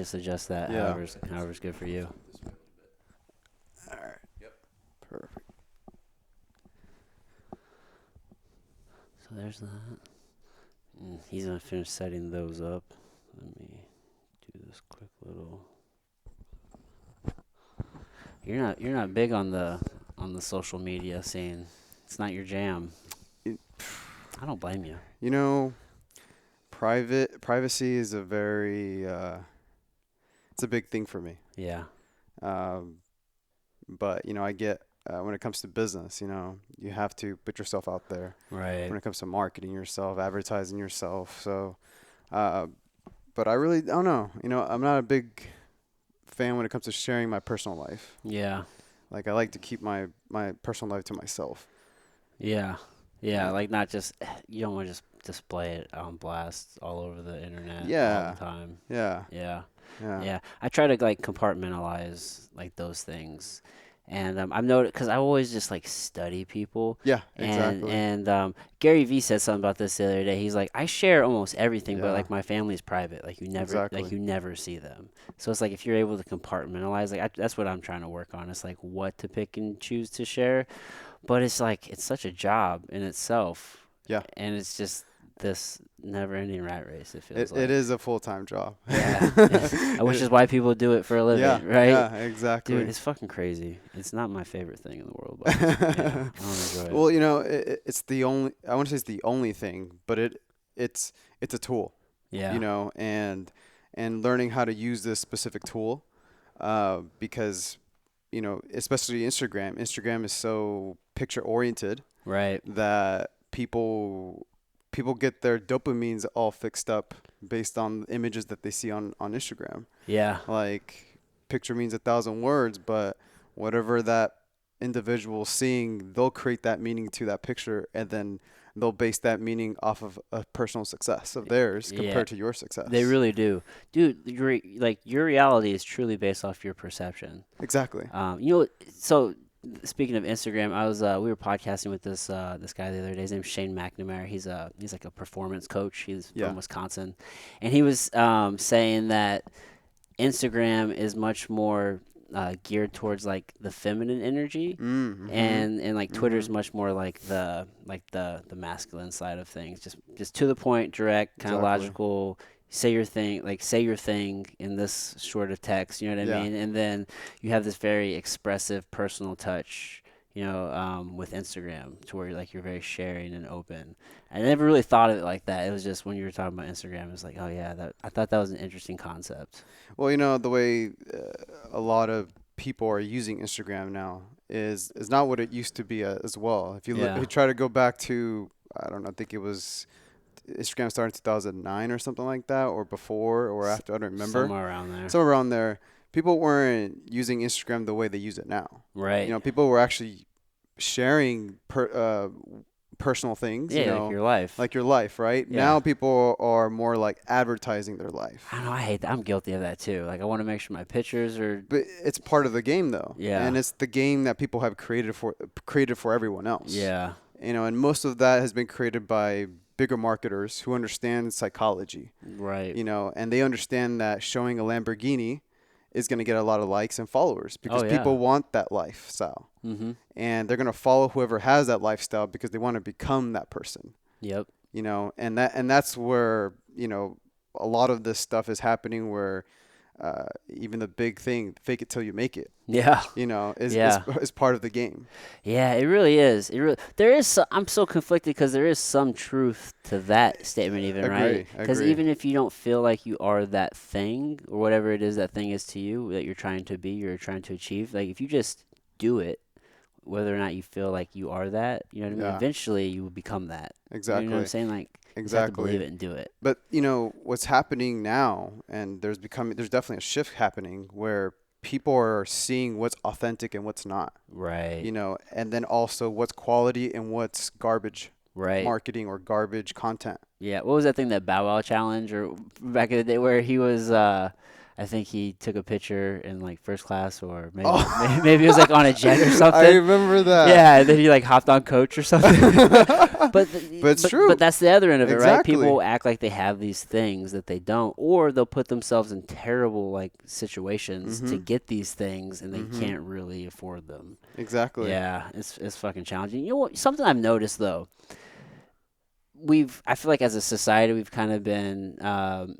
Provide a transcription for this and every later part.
just adjust that however's good for you. All right. Yep. Perfect. So there's that. He's gonna finish setting those up. Let me do this quick little. You're not big on the social media scene. It's not your jam. I don't blame you. You know, privacy is a very it's a big thing for me. Yeah. But I get when it comes to business, you have to put yourself out there. Right. When it comes to marketing yourself, advertising yourself. So, but I really don't know. I'm not a big fan when it comes to sharing my personal life. Yeah. Like I like to keep my personal life to myself. Yeah. Yeah. Like not just you don't want to just display it on blast all over the internet all the time. Yeah. Yeah. Yeah. Yeah. I try to like compartmentalize like those things. And I've noticed because I always just like study people. Yeah, exactly. And Gary Vee said something about this the other day. He's like, I share almost everything, but Yeah. like my family's private. Like you never see them. So it's like if you're able to compartmentalize, like that's what I'm trying to work on. It's like what to pick and choose to share, but it's like it's such a job in itself. Yeah. And it's just this never-ending rat race. It feels like It is a full-time job. Yeah, which is why people do it for a living, right? Yeah, exactly. Dude, it's fucking crazy. It's not my favorite thing in the world, but I don't enjoy it. Well, it's the only. I want to say it's the only thing, but it's a tool. Yeah. And learning how to use this specific tool, because especially Instagram. Instagram is so picture-oriented, Right. that people get their dopamines all fixed up based on images that they see on Instagram. Yeah. Like picture means 1,000 words, but whatever that individual seeing, they'll create that meaning to that picture, and then they'll base that meaning off of a personal success of theirs compared to your success. They really do. Dude, your reality is truly based off your perception. Exactly. So speaking of Instagram, we were podcasting with this guy the other day. His name's Shane McNamara. He's like a performance coach. He's from Wisconsin, and he was saying that Instagram is much more geared towards like the feminine energy, and like Twitter's much more like the masculine side of things. Just to the point, direct, kind of logical. Say your thing in this short of text, you know what I mean? And then you have this very expressive personal touch, with Instagram, to where like you're very sharing and open. I never really thought of it like that. It was just when you were talking about Instagram, it was like, oh yeah, I thought that was an interesting concept. Well, the way a lot of people are using Instagram now is not what it used to be as well. If you try to go back to, I don't know, I think it was Instagram started in 2009 or something like that, or before or after, I don't remember. Somewhere around there. Somewhere around there. People weren't using Instagram the way they use it now. Right. People were actually sharing personal things. Yeah, like your life. Like your life, right? Yeah. Now people are more like advertising their life. I know, I hate that. I'm guilty of that too. Like I want to make sure my pictures are. But it's part of the game, though. Yeah. And it's the game that people have created for everyone else. Yeah. And most of that has been created by bigger marketers who understand psychology. Right. And they understand that showing a Lamborghini is going to get a lot of likes and followers because people want that lifestyle. Mm-hmm. And they're going to follow whoever has that lifestyle because they want to become that person. Yep. And that's where, a lot of this stuff is happening, where even the big thing, fake it till you make it. Yeah. Is part of the game. Yeah, it really is. I'm so conflicted because there is some truth to that statement even, right? Because even if you don't feel like you are that thing or whatever it is that thing is to you that you're trying to be, you're trying to achieve, like if you just do it, whether or not you feel like you are that, you know what I mean? Eventually you will become that. Exactly. You know what I'm saying? Like, exactly. you have to believe it and do it. But, what's happening now, and there's definitely a shift happening where people are seeing what's authentic and what's not. Right. And then also what's quality and what's garbage. Right. Marketing or garbage content. Yeah. What was that thing, that Bow Wow challenge or back in the day where he was, I think he took a picture in like first class, or maybe Oh. maybe it was like on a jet or something. I remember that. Yeah, and then he like hopped on coach or something. But it's true. But that's the other end of it, right? Exactly. People act like they have these things that they don't, or they'll put themselves in terrible like situations to get these things, and they can't really afford them. Exactly. Yeah, it's fucking challenging. You know what? Something I've noticed though, I feel like as a society we've kind of been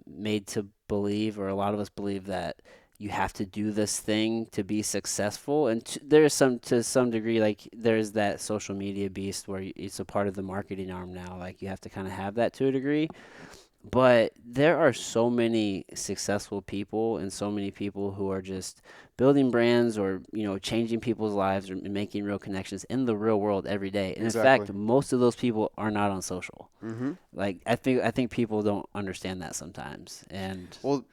made to believe, or a lot of us believe, that you have to do this thing to be successful, and there's some, to some degree, like there's that social media beast where it's a part of the marketing arm now, like you have to kind of have that to a degree. But there are so many successful people, and so many people who are just building brands, or changing people's lives, or making real connections in the real world every day. And in fact, most of those people are not on social. Like I think people don't understand that sometimes. And well,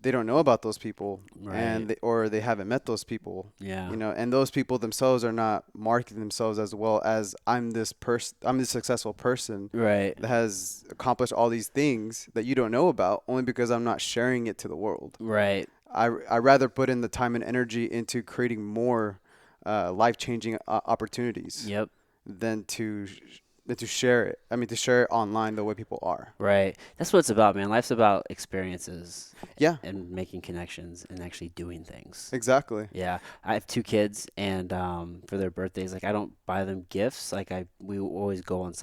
they don't know about those people, right. or they haven't met those people. Yeah. And those people themselves are not marketing themselves as well as I'm this successful person Right. that has accomplished all these things that you don't know about, only because I'm not sharing it to the world. Right. I rather put in the time and energy into creating more life-changing opportunities. Yep. Than to share it. I mean, to share it online the way people are. Right. That's what it's about, man. Life's about experiences. Yeah. And making connections and actually doing things. Exactly. Yeah. I have two kids, and for their birthdays, like I don't buy them gifts. Like we always go on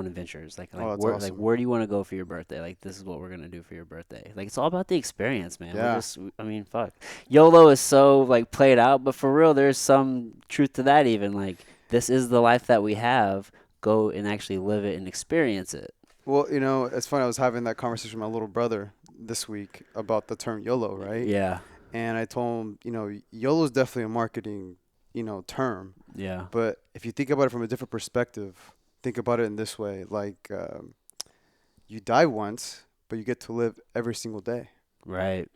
adventures. Like that's where awesome. where do you want to go for your birthday? Like this is what we're gonna do for your birthday. Like it's all about the experience, man. Yeah. I mean, fuck. YOLO is so like played out, but for real, there's some truth to that. Even like this is the life that we have. Go and actually live it and experience it. Well, it's funny. I was having that conversation with my little brother this week about the term YOLO, right? Yeah. And I told him, YOLO is definitely a marketing, term. Yeah. But if you think about it from a different perspective, think about it in this way: like you die once, but you get to live every single day. Right.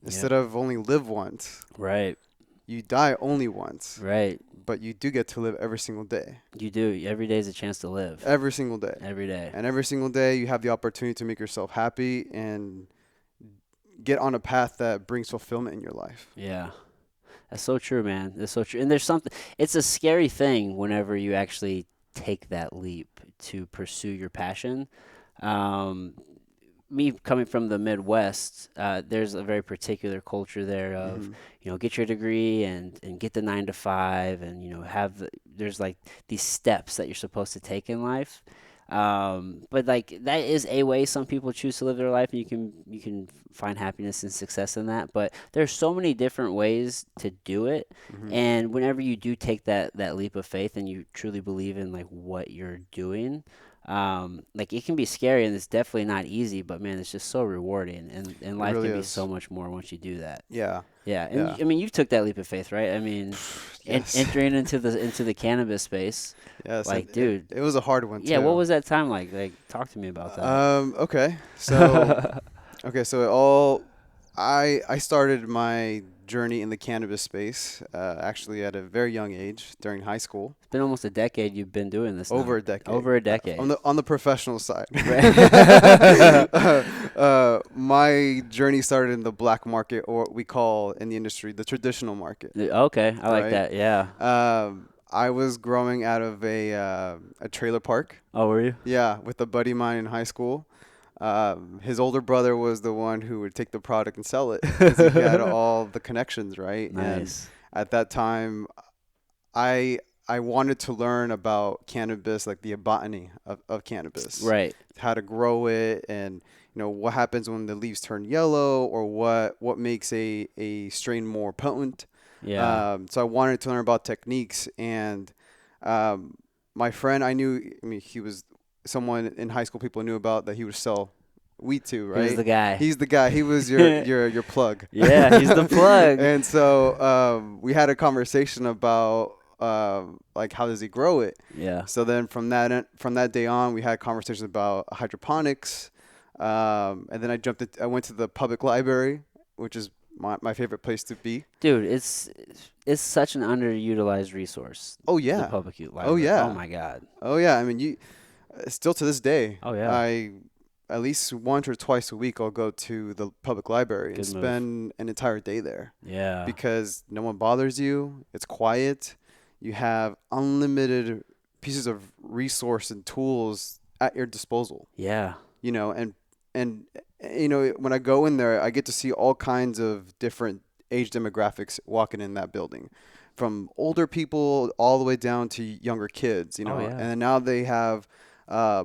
Instead of only live once. Right. You die only once. Right. But you do get to live every single day. You do. Every day is a chance to live. Every single day. Every day. And every single day you have the opportunity to make yourself happy and get on a path that brings fulfillment in your life. Yeah. That's so true, man. That's so true. And it's a scary thing whenever you actually take that leap to pursue your passion. Me coming from the Midwest, there's a very particular culture there of, get your degree and get the 9 to 5, and, there's like these steps that you're supposed to take in life. But like that is a way some people choose to live their life, and you can find happiness and success in that. But there's so many different ways to do it. And whenever you do take that leap of faith and you truly believe in like what you're doing, like it can be scary, and it's definitely not easy, but man, it's just so rewarding, and life really can be so much more once you do that. Yeah. Yeah. And I mean, you took that leap of faith, right? I mean, yes. Entering into the cannabis space. Yes. Like, dude, it was a hard one too. Yeah. What was that time like? Like, talk to me about that. Okay. So, I started my journey in the cannabis space actually at a very young age during high school. It's been almost a decade you've been doing this now. Over a decade. On the professional side. My journey started in the black market, or what we call in the industry the traditional market. Okay, I like that. Yeah. I was growing out of a trailer park. Oh, were you? Yeah, with a buddy of mine in high school. His older brother was the one who would take the product and sell it, because he had all the connections, right? Nice. And at that time, I wanted to learn about cannabis, like the botany of cannabis. Right. How to grow it, and what happens when the leaves turn yellow, or what makes a strain more potent. Yeah. So I wanted to learn about techniques, and my friend, he was someone in high school people knew about, that he would sell weed to, right? He's the guy. He's the guy. He was your plug. Yeah, he's the plug. And so we had a conversation about like how does he grow it? Yeah. So then from that day on, we had conversations about hydroponics, and then I went to the public library, which is my favorite place to be. Dude, it's such an underutilized resource. Oh yeah. The public library. Oh yeah. Oh my God. Oh yeah. I mean, still to this day. Oh yeah. I at least once or twice a week, I'll go to the public library and spend an entire day there. Yeah. Because no one bothers you. It's quiet. You have unlimited pieces of resource and tools at your disposal. Yeah. You know, and you know, when I go in there, I get to see all kinds of different age demographics walking in that building, from older people all the way down to younger kids, you know. And then now they have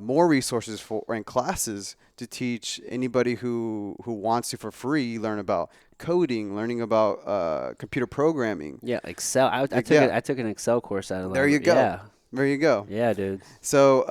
more resources and classes to teach anybody who wants to for free learn about coding, learning about computer programming. Yeah, Excel. I took an Excel course out of there. You go. Yeah. There you go. Yeah, dude. So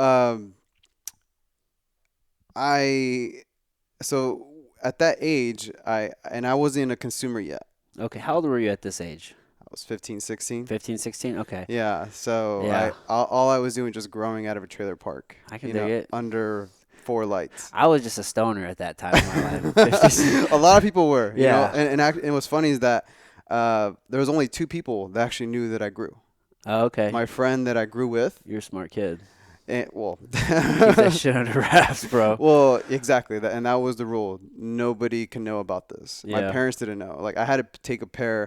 so at that age, I wasn't a consumer yet. Okay, how old were you at this age? I was 15, 16. 15, 16? Okay. Yeah, so all I was doing just growing out of a trailer park. I can dig it. Under 4 lights. I was just a stoner at that time in my life. A lot of people were. You yeah. know? And what's funny is that there was only 2 people that actually knew that I grew. Oh, okay. My friend that I grew with. You're a smart kid. Well, keep that shit under wraps, bro. Well, exactly, and that was the rule. Nobody can know about this. Yeah. My parents didn't know. Like I had to take I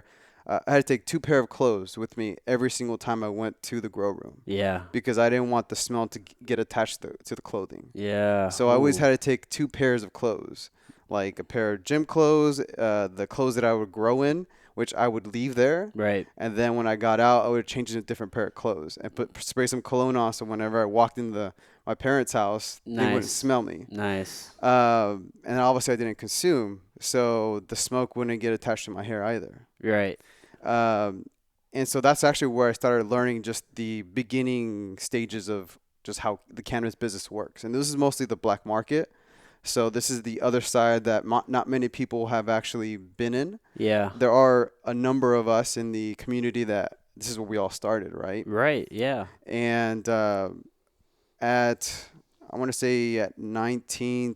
had to take 2 pair of clothes with me every single time I went to the grow room. Yeah. Because I didn't want the smell to get attached to the clothing. Yeah. So I always had to take 2 pairs of clothes, like a pair of gym clothes, the clothes that I would grow in, which I would leave there. Right. And then when I got out, I would change into a different pair of clothes and spray some cologne on, so whenever I walked into my parents' house, they wouldn't smell me. Nice. And obviously I didn't consume, so the smoke wouldn't get attached to my hair either. Right. And so that's actually where I started learning just the beginning stages of just how the cannabis business works. And this is mostly the black market. So this is the other side that not many people have actually been in. Yeah. There are a number of us in the community that this is where we all started, right? Right, yeah. And I want to say at 19,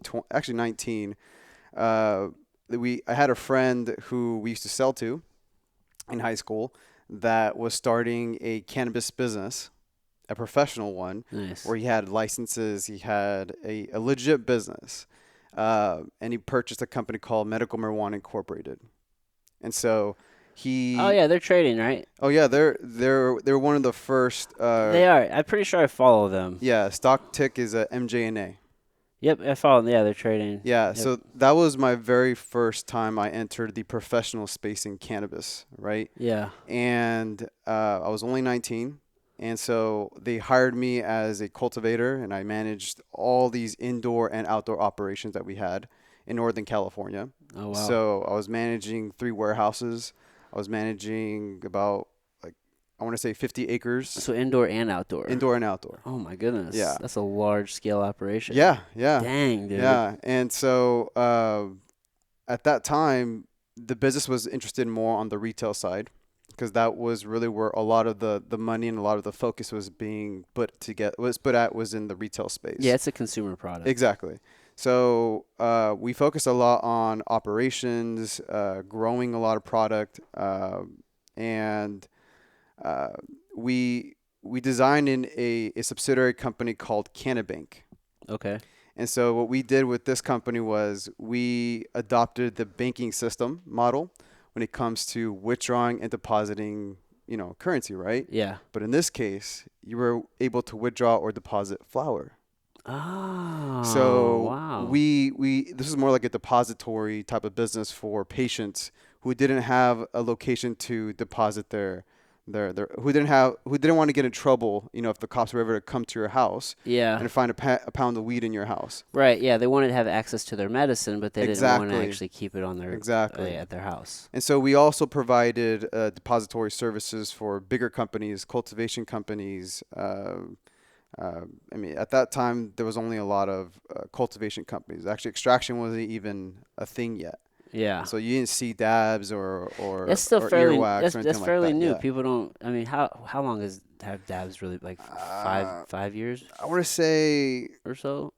I had a friend who we used to sell to in high school that was starting a cannabis business, a professional one. Nice. Where he had licenses, he had a legit business, and he purchased a company called Medical Marijuana Incorporated. And so he. Oh yeah, they're trading, right? Oh yeah, they're one of the first. They are. I'm pretty sure I follow them. Yeah, stock tick is a MJNA. Yep, I follow them. Yeah, they're trading. Yeah, yep. So that was my very first time I entered the professional space in cannabis, right? Yeah. And I was only 19. And so they hired me as a cultivator, and I managed all these indoor and outdoor operations that we had in Northern California. Oh, wow. So I was managing 3 warehouses. I was managing about, I want to say 50 acres. So indoor and outdoor. Indoor and outdoor. Oh, my goodness. Yeah. That's a large-scale operation. Yeah. Dang, dude. Yeah. And so at that time, the business was interested more on the retail side, because that was really where a lot of the money and a lot of the focus was being put was in the retail space. Yeah, it's a consumer product. Exactly. So we focused a lot on operations, growing a lot of product, and we designed in a subsidiary company called Cannabank. Okay. And so what we did with this company was we adopted the banking system model when it comes to withdrawing and depositing, currency, right? Yeah. But in this case, you were able to withdraw or deposit flour. Oh, so wow. This is more like a depository type of business for patients who didn't have a location to deposit their who didn't want to get in trouble, if the cops were ever to come to your house, and find a pound of weed in your house. Right. Yeah, they wanted to have access to their medicine, but they didn't want to actually keep it on their at their house. And so we also provided depository services for bigger companies, cultivation companies. At that time there was only a lot of cultivation companies. Actually, extraction wasn't even a thing yet. Yeah. So you didn't see dabs or that's still or fairly earwax that's fairly new. Yeah. People don't. I mean, how long have dabs really, like 5 years? I want to say or so.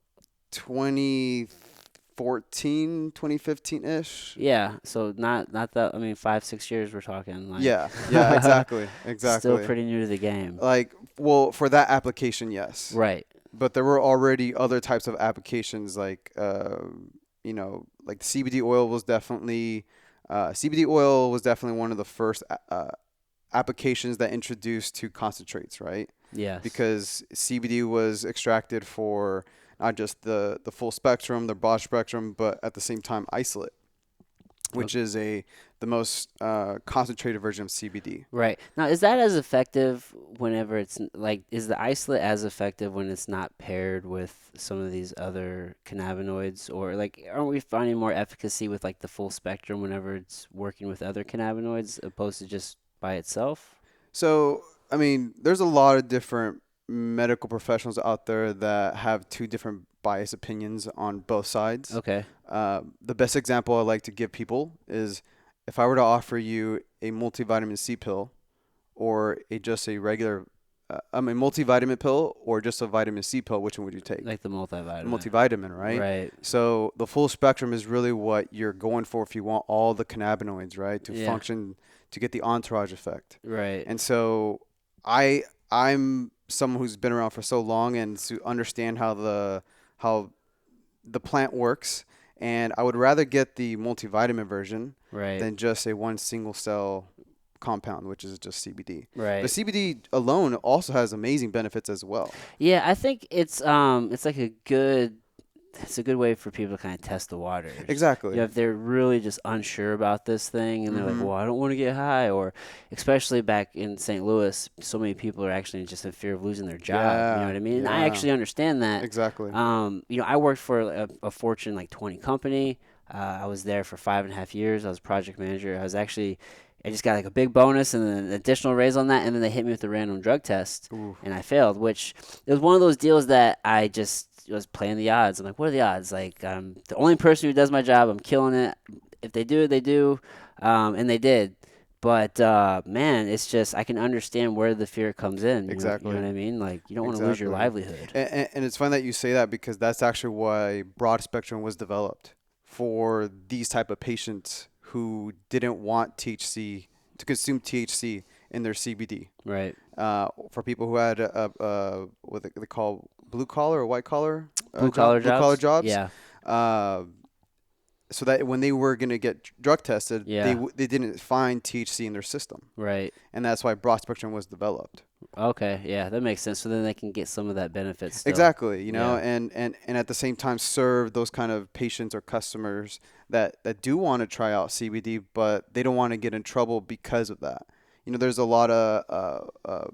2014, 2015 ish. Yeah. So not that. I mean, 5-6 years we're talking. Like. Yeah. Exactly. Still pretty new to the game. For that application, yes. Right. but there were already other types of applications like like CBD oil was definitely one of the first applications that introduced to concentrates, right? Yes. Because CBD was extracted for not just the full spectrum, the broad spectrum, but at the same time isolate, which is the most concentrated version of CBD. Right. Now, is that as effective whenever it's like, is the isolate as effective when it's not paired with some of these other cannabinoids? Or like, aren't we finding more efficacy with like the full spectrum whenever it's working with other cannabinoids opposed to just by itself? So, I mean, there's a lot of different medical professionals out there that have two different biased opinions on both sides. Okay. The best example I like to give people is if I were to offer you a multivitamin C pill or just a regular, a multivitamin pill or just a vitamin C pill, which one would you take? Like the multivitamin. Multivitamin, right? Right. So the full spectrum is really what you're going for if you want all the cannabinoids, right, to function, to get the entourage effect. Right. And so I'm someone who's been around for so long and to understand how the plant works, and I would rather get the multivitamin version than just a one single cell compound, which is just CBD. Right. But CBD alone also has amazing benefits as well. Yeah, I think it's like it's a good way for people to kind of test the waters. Exactly. You know, if they're really just unsure about this thing and they're like, well, I don't want to get high, or especially back in St. Louis, so many people are actually just in fear of losing their job. Yeah, you know what I mean? And I actually understand that. Exactly. You know, I worked for a Fortune like 20 company. I was there for 5.5 years. I was project manager. I just got like a big bonus and an additional raise on that, and then they hit me with a random drug test, and I failed, which it was one of those deals that I just was playing the odds. I'm like, what are the odds? Like, I'm the only person who does my job. I'm killing it. If they do, they do, and they did. But man, it's just I can understand where the fear comes in. Exactly. You know what I mean? Like, you don't want to lose your livelihood. And it's fun that you say that because that's actually why broad spectrum was developed for these type of patients who didn't want THC to consume THC in their CBD. Right. For people who had what they call blue collar or white collar blue collar jobs. Yeah. So that when they were going to get drug tested, Yeah. they didn't find THC in their system. Right. And that's why broad spectrum was developed. Okay, yeah, that makes sense. So then they can get some of that benefit still. Exactly, you know, and at the same time serve those kind of patients or customers that do want to try out CBD, but they don't want to get in trouble because of that. You know, there's a lot of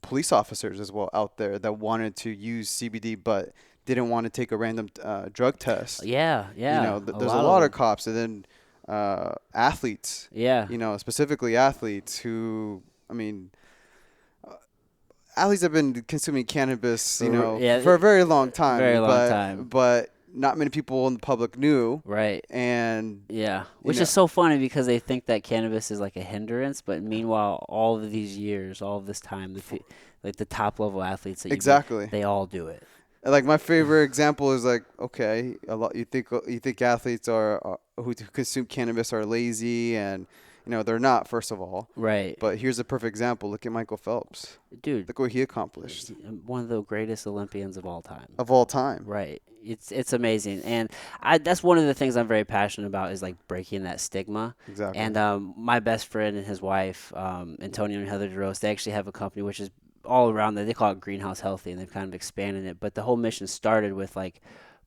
police officers as well out there that wanted to use CBD, but didn't want to take a random drug test. Yeah. You know, there's a lot of cops, and then athletes. Yeah. You know, specifically athletes who, I mean, athletes have been consuming cannabis, you know, for a very long time. But not many people in the public knew. Right. And which is so funny because they think that cannabis is like a hindrance, but meanwhile, all of these years, all of this time, like the top level athletes that they all do it. Like my favorite example is like, okay, you think athletes are who consume cannabis are lazy, and you know they're not, first of all. Right. But here's a perfect example. Look at Michael Phelps. Dude, look what he accomplished. One of the greatest Olympians of all time. Right. It's amazing, and that's one of the things I'm very passionate about is like breaking that stigma. Exactly. And my best friend and his wife, Antonio and Heather DeRose, they actually have a company which is all around there. They call it Greenhouse Healthy, and they've kind of expanded it. But the whole mission started with like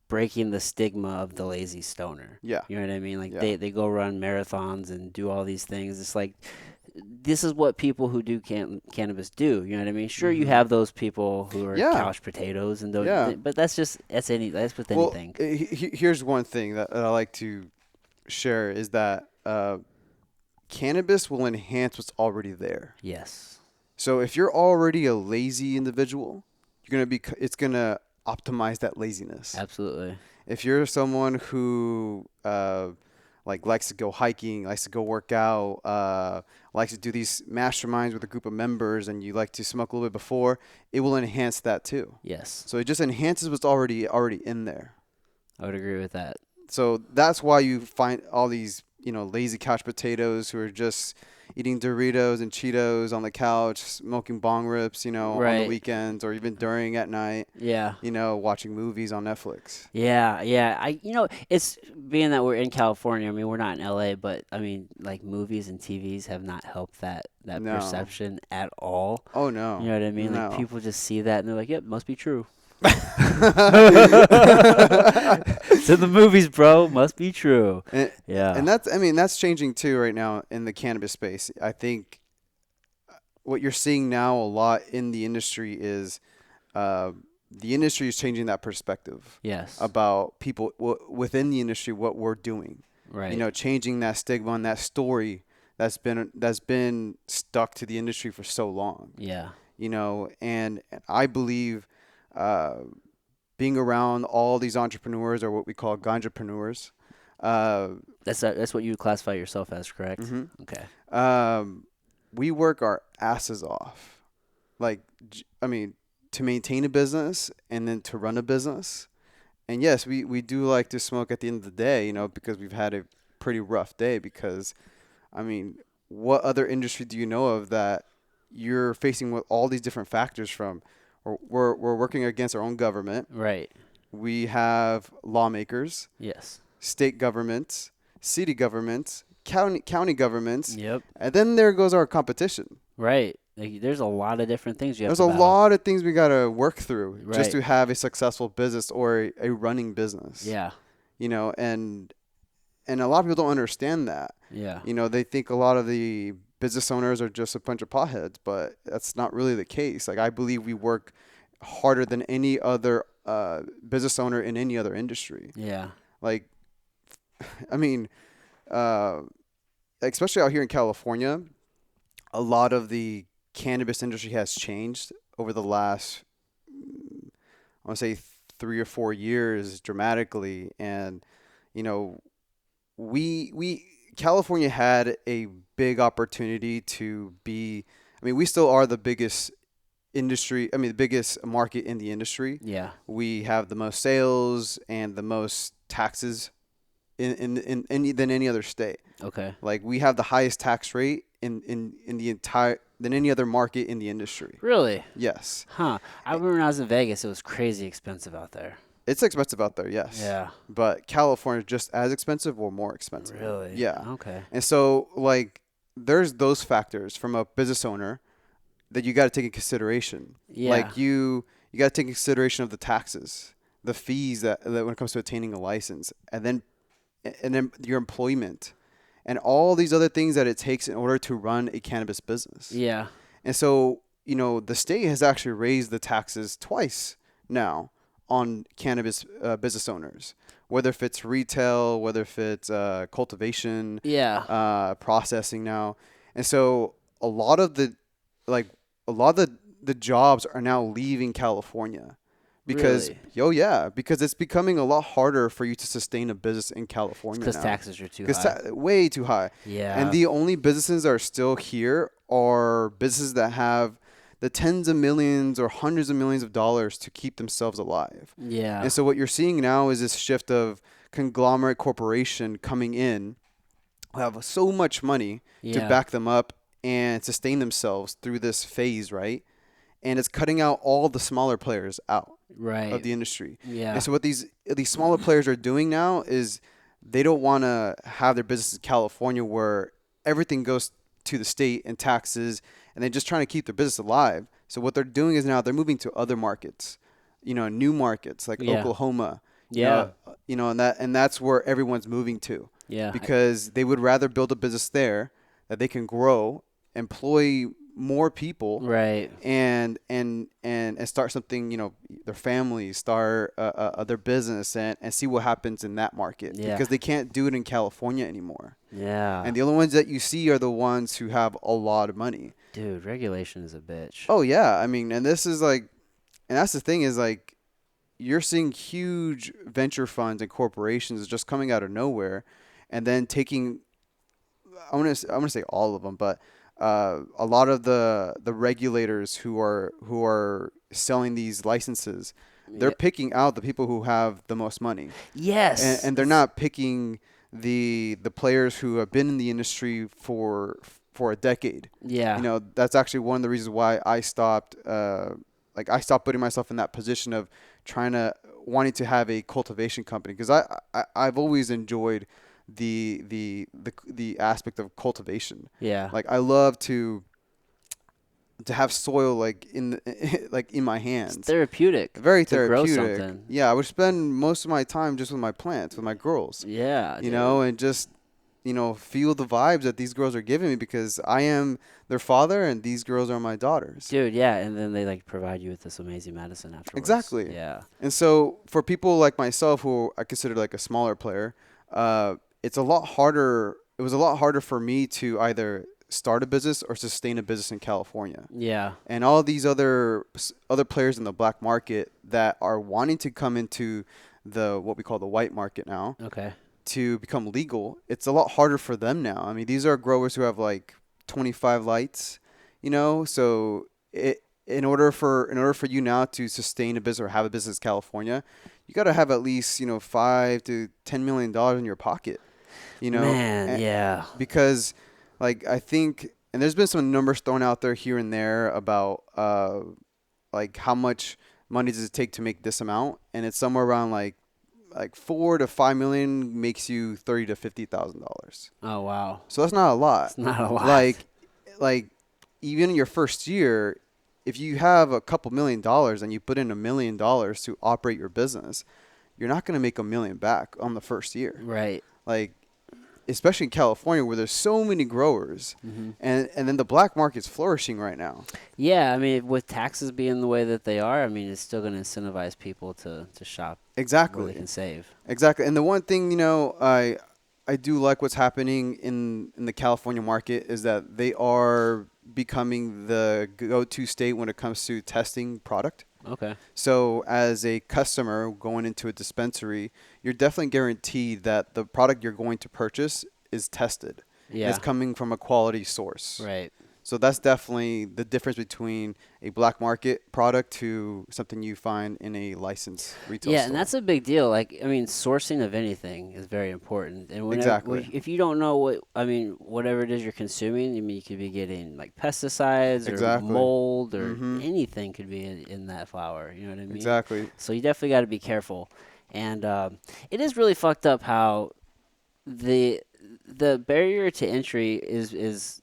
breaking the stigma of the lazy stoner. Yeah. You know what I mean? Like they go run marathons and do all these things. It's like this is what people who do cannabis do. You know what I mean? Sure, you have those people who are couch potatoes and but that's with anything. Here's one thing that I like to share is that cannabis will enhance what's already there. Yes. So if you're already a lazy individual, it's gonna optimize that laziness. Absolutely. If you're someone who likes to go hiking, likes to go work out, likes to do these masterminds with a group of members, and you like to smoke a little bit before, it will enhance that too. Yes. So it just enhances what's already in there. I would agree with that. So that's why you find all these, you know, lazy couch potatoes who are just, eating Doritos and Cheetos on the couch, smoking bong rips, on the weekends or even during at night. Yeah. Watching movies on Netflix. Yeah, yeah. It's being that we're in California. I mean, we're not in LA, but I mean, like movies and TVs have not helped that No. perception at all. Oh no. You know what I mean? No. Like people just see that and they're like, "Yep, must be true." It's in the movies, bro. Must be true. And that's changing too right now in the cannabis space. I think what you're seeing now a lot in the industry is the industry is changing that perspective. Yes. About people within the industry, what we're doing. Right. Changing that stigma and that story that's been stuck to the industry for so long. Yeah. And I believe being around all these entrepreneurs, or what we call Ganjapreneurs. That's what you would classify yourself as, correct? Mm-hmm. Okay. We work our asses off. Like, I mean, to maintain a business and then to run a business. And yes, we do like to smoke at the end of the day, because we've had a pretty rough day. Because, I mean, what other industry do you know of that you're facing with all these different factors from? We're working against our own government. Right. We have lawmakers. Yes. State governments, city governments, county governments. Yep. And then there goes our competition. Right. Like, there's a lot of different things you have There's to a lot of things we got to work through just to Right. have a successful business or a running business. Yeah. And a lot of people don't understand that. Yeah. They think a lot of the business owners are just a bunch of potheads, but that's not really the case. Like, I believe we work harder than any other business owner in any other industry. Yeah. Like, I mean, especially out here in California, a lot of the cannabis industry has changed over the last, I want to say 3 or 4 years dramatically. And, California had a big opportunity to be, I mean, we still are the biggest industry, the biggest market in the industry. Yeah. We have the most sales and the most taxes in than any other state. Okay. Like, we have the highest tax rate in the entire than any other market in the industry. Really? Yes. Huh. I remember when I was in Vegas, it was crazy expensive out there. It's expensive out there, yes. Yeah. But California is just as expensive or more expensive. Really? Yeah. Okay. And so, like, there's those factors from a business owner that you got to take in consideration. Yeah. Like, you got to take in consideration of the taxes, the fees that when it comes to attaining a license, and then your employment, and all these other things that it takes in order to run a cannabis business. Yeah. And so, the state has actually raised the taxes twice now on cannabis business owners, whether if it's retail, whether if it's cultivation, processing now. And so a lot of the jobs are now leaving California because Really? because it's becoming a lot harder for you to sustain a business in California Because now. taxes are too high. Way too high. Yeah. And the only businesses that are still here are businesses that have the tens of millions or hundreds of millions of dollars to keep themselves alive. Yeah. And so what you're seeing now is this shift of conglomerate corporation coming in who have so much money to back them up and sustain themselves through this phase, right? And it's cutting out all the smaller players out of the industry. Yeah. And so what these smaller players are doing now is they don't want to have their business in California where everything goes to the state and taxes, and they're just trying to keep their business alive. So what they're doing is now they're moving to other markets, new markets like Oklahoma, and that's where everyone's moving to. Yeah. Because they would rather build a business there that they can grow, employ more people, right, and start something, their family, start their business and see what happens in that market, because they can't do it in California anymore. Yeah. And the only ones that you see are the ones who have a lot of money. Dude, regulation is a bitch. Oh yeah, I mean, and that's the thing is, like, you're seeing huge venture funds and corporations just coming out of nowhere, and then taking, I'm gonna say all of them, but a lot of the regulators who are selling these licenses, they're picking out the people who have the most money. Yes. And they're not picking the players who have been in the industry for for a decade. Yeah. You know, that's actually one of the reasons why I stopped. I stopped putting myself in that position of wanting to have a cultivation company, because I've always enjoyed the aspect of cultivation. Yeah. Like I love to have soil like like in my hands. It's therapeutic. Very to therapeutic. Grow something. Yeah, I would spend most of my time just with my plants, with my girls. Yeah. You know, and just feel the vibes that these girls are giving me, because I am their father and these girls are my daughters. Dude, yeah, and then they like provide you with this amazing medicine afterwards. Exactly. Yeah. And so for people like myself, who I consider like a smaller player, it's a lot harder. It was a lot harder for me to either start a business or sustain a business in California. Yeah. And all these other players in the black market that are wanting to come into what we call the white market now. Okay. To become legal, it's a lot harder for them now. I mean, these are growers who have like 25 lights, so in order for you now to sustain a business or have a business in California, you got to have at least, $5 to $10 million in your pocket, Man, yeah. Because like, I think, and there's been some numbers thrown out there here and there about, like how much money does it take to make this amount? And it's somewhere around like 4 to 5 million makes you $30,000 to $50,000. Oh wow. So that's not a lot. It's not a lot. Like even in your first year, if you have a couple $1 million and you put in $1 million to operate your business, you're not going to make $1 million back on the first year. Right. Like, especially in California where there's so many growers, and then the black market's flourishing right now. Yeah, I mean, with taxes being the way that they are, I mean, it's still going to incentivize people to shop. Exactly. Where they can save. Exactly. And the one thing, I do like what's happening in the California market is that they are becoming the go-to state when it comes to testing product. Okay. So as a customer going into a dispensary, you're definitely guaranteed that the product you're going to purchase is tested. Yeah. And it's coming from a quality source. Right. So that's definitely the difference between a black market product to something you find in a licensed retail store. Yeah, and that's a big deal. Like, I mean, sourcing of anything is very important. And Exactly. If you don't know whatever it is you're consuming, I mean, you could be getting like pesticides or mold or anything could be in that flower. You know what I mean? Exactly. So you definitely got to be careful. And it is really fucked up how the barrier to entry is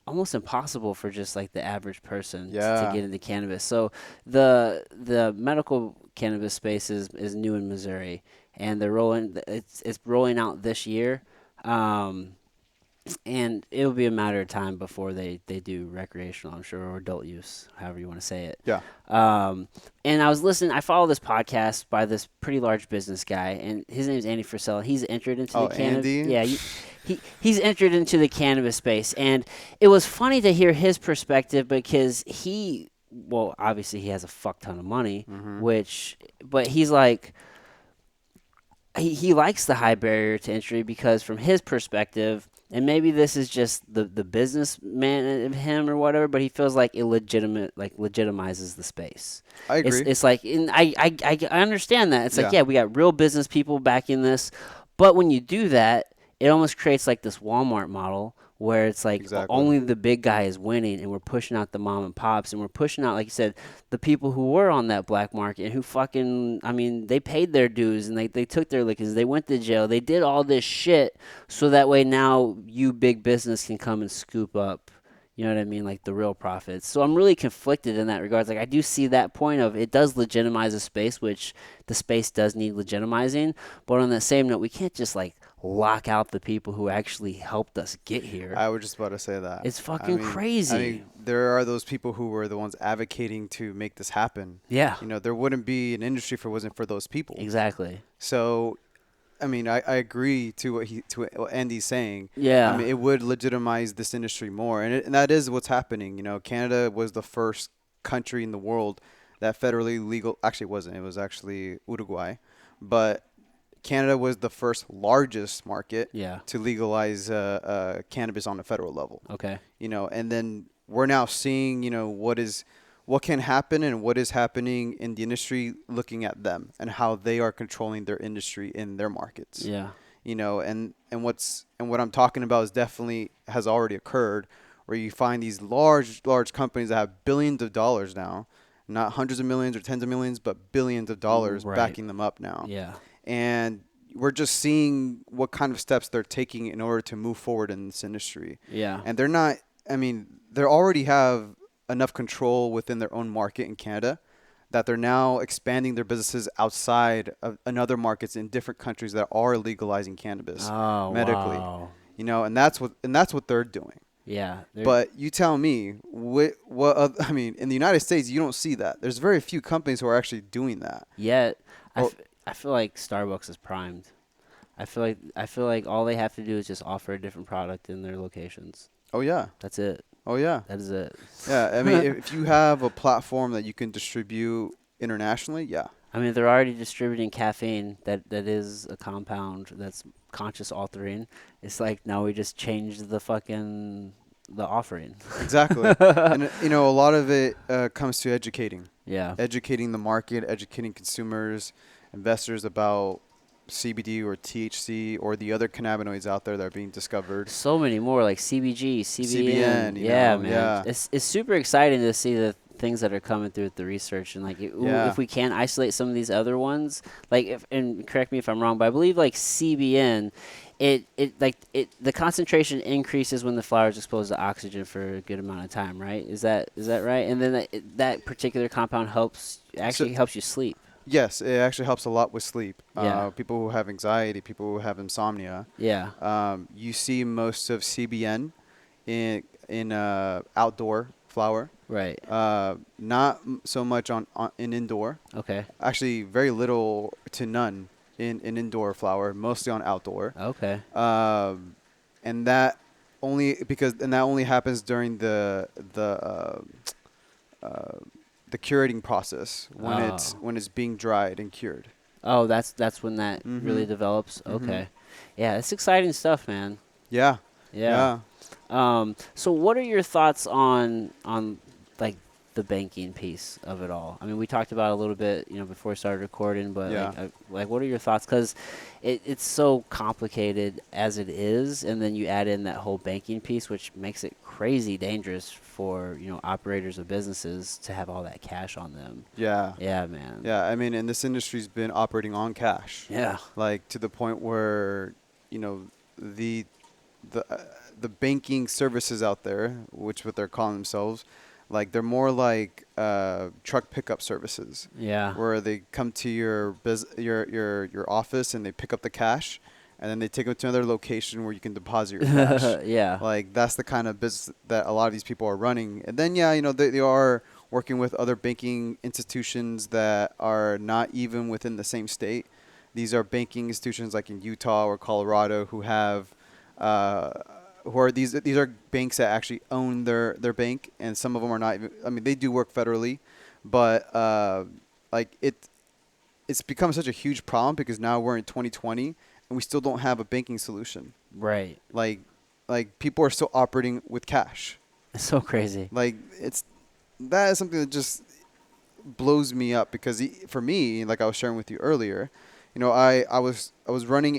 almost impossible for just like the average person to get into cannabis. So the medical cannabis space is new in Missouri, and it's rolling out this year. And it'll be a matter of time before they do recreational, I'm sure, or adult use, however you want to say it. Yeah. And I follow this podcast by this pretty large business guy, and his name is Andy Frisella. He's entered into the cannabis. Yeah, he's entered into the cannabis space, and it was funny to hear his perspective because obviously he has a fuck ton of money, but he's like, he likes the high barrier to entry because from his perspective, and maybe this is just the businessman of him or whatever, but he feels like legitimizes the space. I agree. It's like, and I understand that. It's like, Yeah, we got real business people backing this, but when you do that, it almost creates like this Walmart model where it's like only the big guy is winning, and we're pushing out the mom and pops, and we're pushing out, like you said, the people who were on that black market and who fucking, I mean, they paid their dues and they took their lickings, they went to jail, they did all this shit so that way now you big business can come and scoop up, you know what I mean, like the real profits. So I'm really conflicted in that regards. Like I do see that point of it does legitimize a space, which the space does need legitimizing, but on that same note, we can't just like lock out the people who actually helped us get here. I was just about to say that. It's fucking crazy. I mean, there are those people who were the ones advocating to make this happen. Yeah. There wouldn't be an industry if it wasn't for those people. Exactly. So, I mean, I agree to what Andy's saying. Yeah. I mean, it would legitimize this industry more, and that is what's happening. Canada was the first country in the world that federally legal. Actually, it wasn't. It was actually Uruguay, but Canada was the first largest market to legalize cannabis on a federal level. Okay. And then we're now seeing, what can happen and what is happening in the industry, looking at them and how they are controlling their industry in their markets. Yeah. And what I'm talking about is definitely has already occurred, where you find these large companies that have billions of dollars now, not hundreds of millions or tens of millions, but billions of dollars backing them up now. Yeah. And we're just seeing what kind of steps they're taking in order to move forward in this industry. Yeah. And they're not, I mean, they already have enough control within their own market in Canada that they're now expanding their businesses outside of other markets in different countries that are legalizing cannabis medically. Wow. You know, and that's what they're doing. Yeah. But you tell me, I mean, in the United States, you don't see that. There's very few companies who are actually doing that. Yet, I feel like Starbucks is primed. I feel like all they have to do is just offer a different product in their locations. Oh yeah. That's it. Oh yeah. That is it. Yeah, I mean, if you have a platform that you can distribute internationally, yeah. I mean, they're already distributing caffeine that is a compound that's conscious altering. It's like now we just changed the offering. Exactly. And, you know, a lot of it comes to educating. Yeah. Educating the market, educating consumers, investors about CBD or THC or the other cannabinoids out there that are being discovered. So many more, like CBG, CBN. Yeah, man. Yeah. It's super exciting to see the things that are coming through with the research, and like if we can isolate some of these other ones, like and correct me if I'm wrong, but I believe like CBN, the concentration increases when the flower is exposed to oxygen for a good amount of time, right? Is that right? And then that particular compound helps you sleep. Yes, it actually helps a lot with sleep. Yeah. People who have anxiety, people who have insomnia. Yeah. You see most of CBN in outdoor flower. Right. Not so much in indoor. Okay. Actually, very little to none in indoor flower, mostly on outdoor. Okay. And that only happens during the curating process when it's being dried and cured. Oh, that's when that really develops. Okay. Yeah, it's exciting stuff, man. Yeah. So what are your thoughts on like the banking piece of it all? I mean, we talked about it a little bit, before we started recording, but like what are your thoughts? Because it's so complicated as it is, and then you add in that whole banking piece, which makes it crazy dangerous for operators of businesses to have all that cash on them. Yeah. Yeah, man. Yeah, I mean, and this industry's been operating on cash. Yeah. Like to the point where the banking services out there, which what they're calling themselves, like they're more like truck pickup services. Yeah. Where they come to your office and they pick up the cash, and then they take it to another location where you can deposit your cash. Yeah. Like that's the kind of business that a lot of these people are running. And then they are working with other banking institutions that are not even within the same state. These are banking institutions like in Utah or Colorado who have these are banks that actually own their bank, and some of them are not even, I mean, they do work federally, but like it's become such a huge problem because now we're in 2020 and we still don't have a banking solution. Right. Like people are still operating with cash. It's so crazy. Like that is something that just blows me up because for me, like I was sharing with you earlier, I was running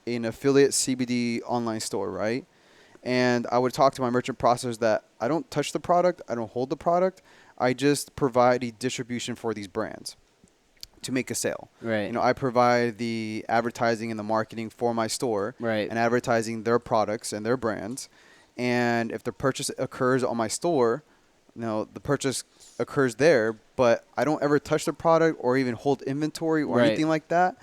an affiliate CBD online store, right? And I would talk to my merchant processors that I don't touch the product, I don't hold the product, I just provide a distribution for these brands to make a sale. Right. I provide the advertising and the marketing for my store, right, and advertising their products and their brands. And if the purchase occurs on my store, the purchase occurs there, but I don't ever touch the product or even hold inventory or anything like that.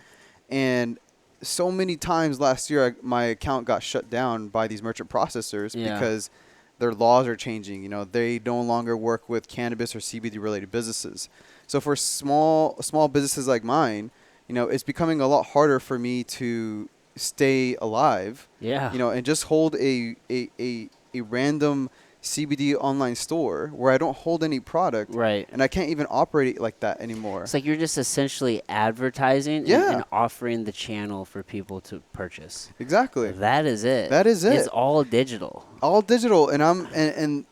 And so many times last year, my account got shut down by these merchant processors because their laws are changing. They no longer work with cannabis or CBD related businesses. So for small businesses like mine, it's becoming a lot harder for me to stay alive. Yeah. And just hold a random CBD online store where I don't hold any product. Right. And I can't even operate it like that anymore. It's like you're just essentially advertising and offering the channel for people to purchase. Exactly. That is it. That is it. It's all digital. All digital. And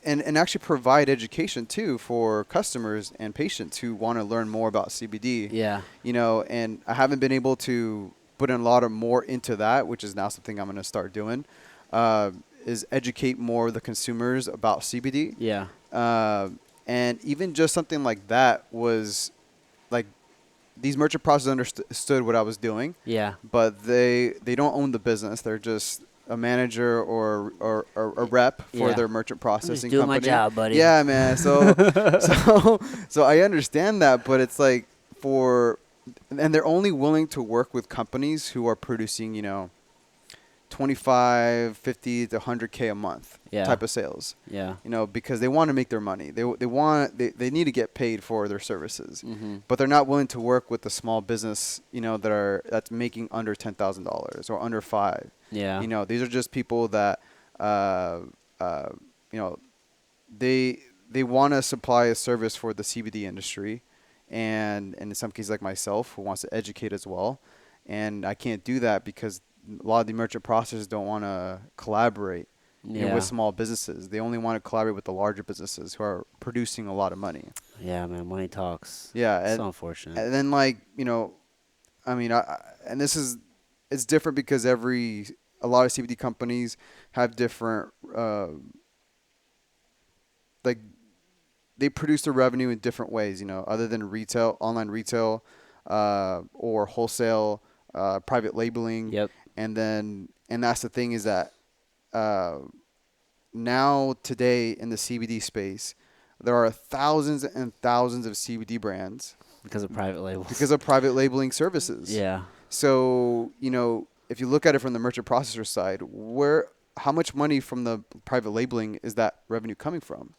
and actually provide education too for customers and patients who want to learn more about CBD. Yeah. And I haven't been able to put in a lot more into that, which is now something I'm going to start doing. educate more of the consumers about CBD. Yeah. And even just something like that was like these merchant processors understood what I was doing. Yeah. But they don't own the business. They're just a manager or a rep for their merchant processing company. I'm just doing my job, buddy. Yeah, man. So I understand that, but it's like and they're only willing to work with companies who are producing, 25, 50 to 100K a month type of sales. Yeah. Because they want to make their money. They need to get paid for their services. Mm-hmm. But they're not willing to work with a small business, that's making under $10,000 or under $5,000. Yeah. These are just people that they want to supply a service for the CBD industry, and in some cases like myself, who wants to educate as well. And I can't do that because a lot of the merchant processors don't want to collaborate with small businesses. They only want to collaborate with the larger businesses who are producing a lot of money. Yeah, man, money talks. Yeah, it's so unfortunate. And then it's different because a lot of CBD companies have different they produce their revenue in different ways, other than retail, online retail, or wholesale, private labeling. Yep. And that's the thing is that now today in the CBD space, there are thousands and thousands of CBD brands because of private labels. Because of private labeling services. Yeah. So, if you look at it from the merchant processor side, how much money from the private labeling is that revenue coming from?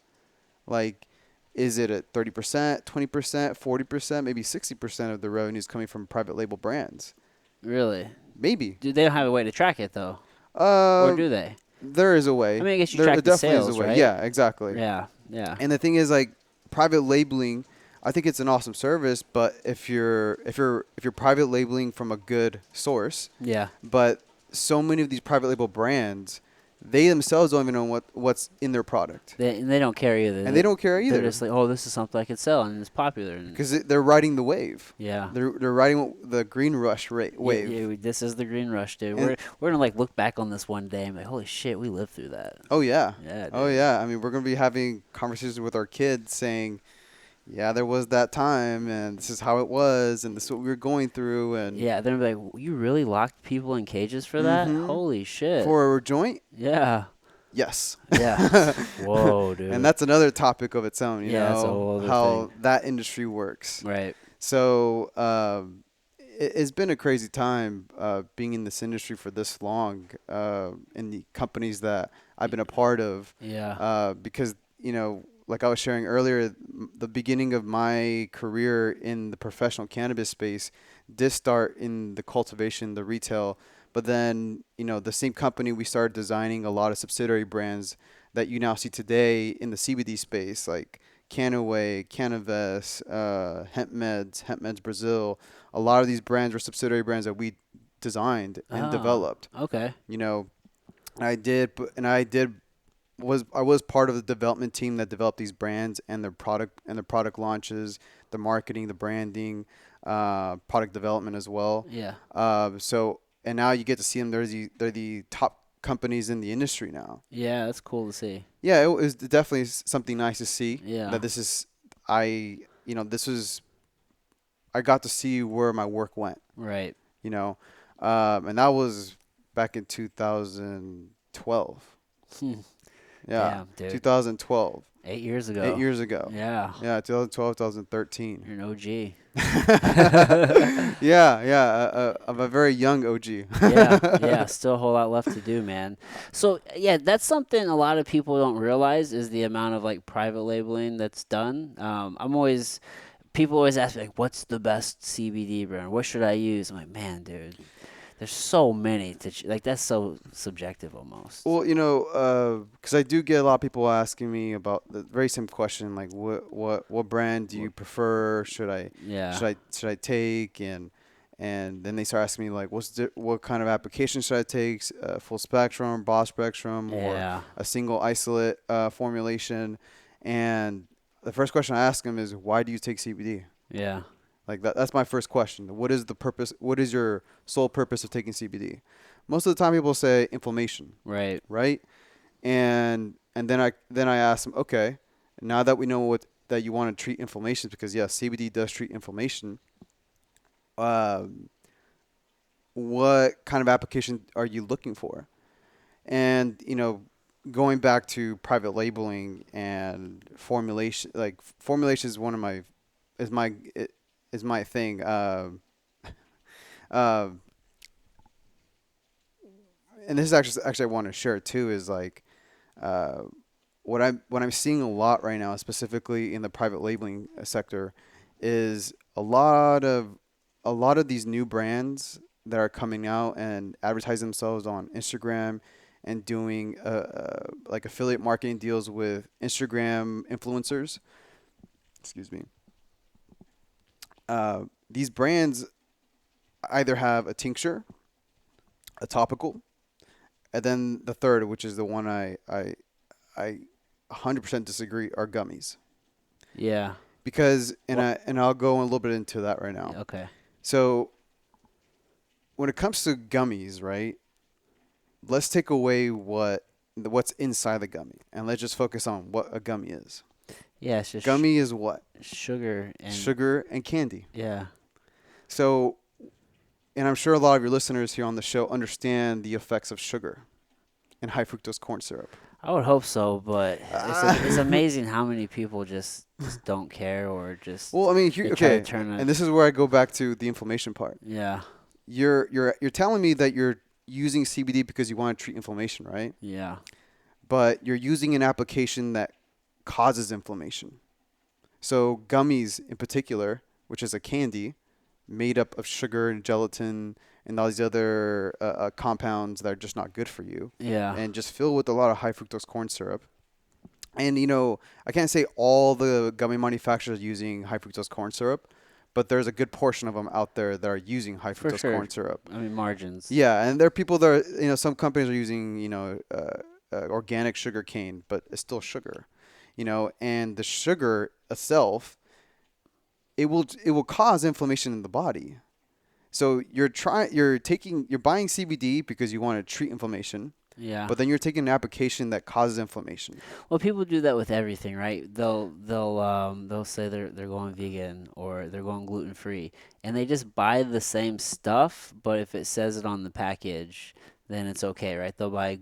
Like, is it at 30%, 20%, 40%, maybe 60% of the revenue is coming from private label brands? Really? Maybe. Do they don't have a way to track it though? Or do they? There is a way. I mean, I guess you track the sales, right? Yeah, exactly. Yeah, yeah. And the thing is, like, private labeling, I think it's an awesome service, but if you're private labeling from a good source, yeah. But so many of these private label brands, they themselves don't even know what's in their product. They don't care either. And they don't care either. They're just like, oh, this is something I could sell, and it's popular. Because they're riding the wave. Yeah. They're riding the green rush wave. Yeah, this is the green rush, dude. We're gonna like look back on this one day and be like, holy shit, we lived through that. Oh yeah. Yeah. Dude. Oh yeah. I mean, we're gonna be having conversations with our kids saying, yeah, there was that time, and this is how it was, and this is what we were going through, and yeah, they're like, you really locked people in cages for that? Holy shit. For a joint? Yeah. Yes. Yeah. Whoa, dude. And that's another topic of its own, that's a whole other how thing. that industry works. Right. So it's been a crazy time being in this industry for this long, in the companies that I've been a part of. Yeah. Because, like I was sharing earlier, the beginning of my career in the professional cannabis space did start in the cultivation, the retail. But then, the same company, we started designing a lot of subsidiary brands that you now see today in the CBD space, like Canaway, Cannabis, Hemp Meds Brazil. A lot of these brands were subsidiary brands that we designed and developed. Okay. I was part of the development team that developed these brands and their product launches, the marketing, the branding, product development as well. Yeah. And now you get to see them. They're the top companies in the industry now. Yeah, that's cool to see. Yeah, it was definitely something nice to see. Yeah. That I got to see where my work went. Right. And that was back in 2012. Yeah. Damn, dude. 2012. 8 years ago. 8 years ago. Yeah. Yeah, 2012, 2013. You're an OG. Yeah. I'm a very young OG. yeah. Still a whole lot left to do, man. So, yeah, that's something a lot of people don't realize is the amount of, like, private labeling that's done. People always ask me, like, what's the best CBD brand? What should I use? I'm like, man, dude. There's so many that's so subjective almost. Well, because I do get a lot of people asking me about the very same question, like what brand do you prefer? Should I take? And then they start asking me like, what kind of application should I take? Full spectrum, broad spectrum, or a single isolate formulation? And the first question I ask them is, why do you take CBD? Yeah. Like that's my first question. What is the purpose? What is your sole purpose of taking CBD? Most of the time people say inflammation. Right. Right? And then I asked him, okay, now that we know that you want to treat inflammation, because yes, CBD does treat inflammation. What kind of application are you looking for? And going back to private labeling and formulation, like formulation is one of my is my thing. Uh, and this is actually I want to share too, is like uh, what I'm seeing a lot right now, specifically in the private labeling sector, is a lot of these new brands that are coming out and advertising themselves on Instagram and doing like affiliate marketing deals with Instagram influencers. Excuse me. These brands either have a tincture, a topical, and then the third, which is the one I 100% disagree, are gummies. Yeah. Because Well, I'll go a little bit into that right now. okay. So when it comes to gummies, right? Let's take away what's inside the gummy, and let's just focus on what a gummy is. Yeah, it's just Gummy is what? sugar and Sugar and candy. yeah. So, and I'm sure a lot of your listeners here on the show understand the effects of sugar and high fructose corn syrup. I would hope so, but it's Uh, amazing how many people just don't care or just well, I mean, they try to okay, turn it. and this is where I go back to the inflammation part. Yeah. You're telling me that you're using CBD because you want to treat inflammation, right? Yeah. But you're using an application that causes inflammation. So gummies in particular, which is a candy made up of sugar and gelatin and all these other compounds that are just not good for you, Yeah. and just filled with a lot of high fructose corn syrup. And I can't say all the gummy manufacturers are using high fructose corn syrup, but there's a good portion of them out there that are using high For fructose sure. corn syrup. I mean margins. Yeah, and there are people that are, some companies are using, organic sugar cane, but it's still sugar, and the sugar itself, it will cause inflammation in the body. So you're buying CBD because you want to treat inflammation, Yeah. but then you're taking an application that causes inflammation. Well, people do that with everything, right? They'll say they're going vegan or they're going gluten free, and they just buy the same stuff, but if it says it on the package, then it's okay, right? They'll buy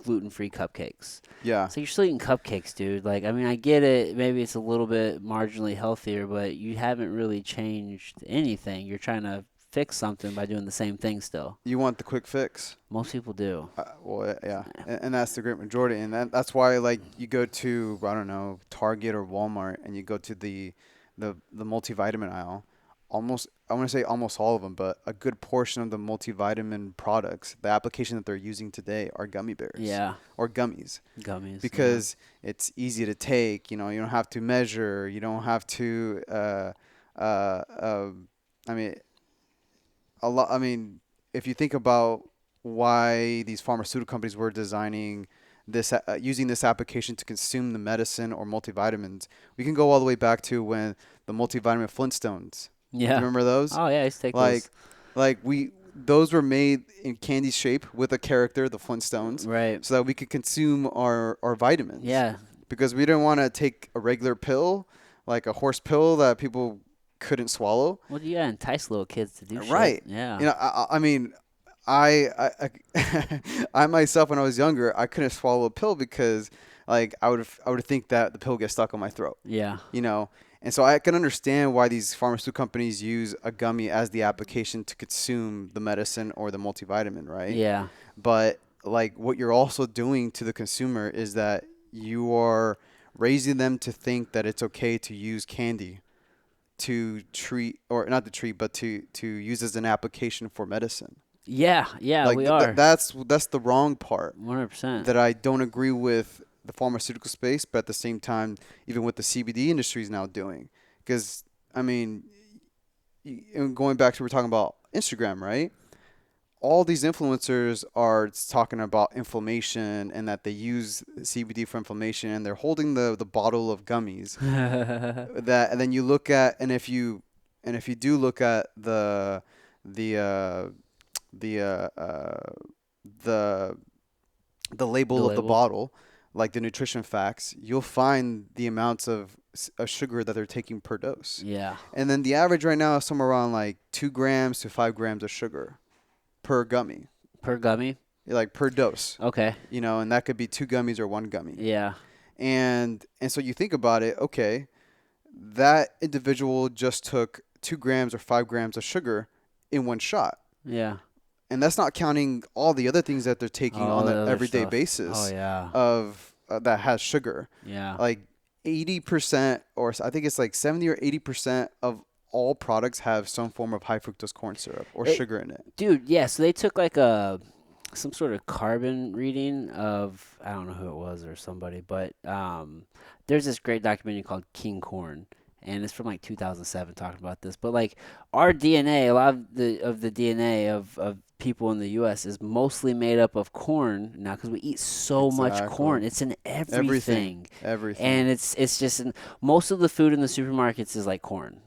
gluten free cupcakes. Yeah. So you're still eating cupcakes, dude. Like, I mean, I get it. Maybe it's a little bit marginally healthier, but you haven't really changed anything. You're trying to fix something by doing the same thing still. You want the quick fix. Most people do. Well, yeah, and that's the great majority, and that's why, like, you go to, I don't know, Target or Walmart, and you go to the multivitamin aisle. I want to say almost all of them, but a good portion of the multivitamin products, the application that they're using today, are gummy bears. Yeah. Or gummies. Gummies. Because it's easy to take. You don't have to measure. You don't have to. I mean, a lot. I mean, if you think about why these pharmaceutical companies were designing this, using this application to consume the medicine or multivitamins, we can go all the way back to when the multivitamin Flintstones. Yeah. Do you remember those? Oh yeah, I used to take like, those. like those were made in candy shape with a character, the Flintstones, Right. so that we could consume our vitamins. Yeah. Because we didn't want to take a regular pill, like a horse pill that people couldn't swallow. Well, you gotta entice little kids to do Right. shit. Yeah. I mean, I myself, when I was younger, I couldn't swallow a pill because, like, I would think that the pill gets stuck on my throat. Yeah. And so I can understand why these pharmaceutical companies use a gummy as the application to consume the medicine or the multivitamin, right? Yeah. But, like, what you're also doing to the consumer is that you are raising them to think that it's okay to use candy to treat, or not to treat, but to use as an application for medicine. Yeah. Yeah. Like We are. that's the wrong part 100%. that I don't agree with the pharmaceutical space, but at the same time, even what the CBD industry is now doing. Because, I mean, going back to, we're talking about Instagram, right? All these influencers are talking about inflammation and that they use CBD for inflammation, and they're holding the bottle of gummies. That, and then you look at, and if you do look at the the label of the bottle, like the nutrition facts, you'll find the amounts of sugar that they're taking per dose. Yeah. And then the average right now is somewhere around like 2 grams to 5 grams of sugar per gummy. Per gummy? Like per dose. Okay. You know, and that could be 2 gummies or 1 gummy. Yeah. And so you think about it, okay, that individual just took 2 grams or 5 grams of sugar in one shot. Yeah. And that's not counting all the other things that they're taking on an everyday basis of that has sugar. Yeah. Like 80%, or I think it's like 70 or 80% of all products have some form of high fructose corn syrup or sugar in it. Dude, yeah, so they took like some sort of carbon reading of, I don't know who it was or somebody, but there's this great documentary called King Corn, and it's from like 2007 talking about this. But like our DNA, a lot of the DNA of people in the U.S. is mostly made up of corn now because we eat so much corn. It's in everything. And it's just in most of the food in the supermarkets is like corn.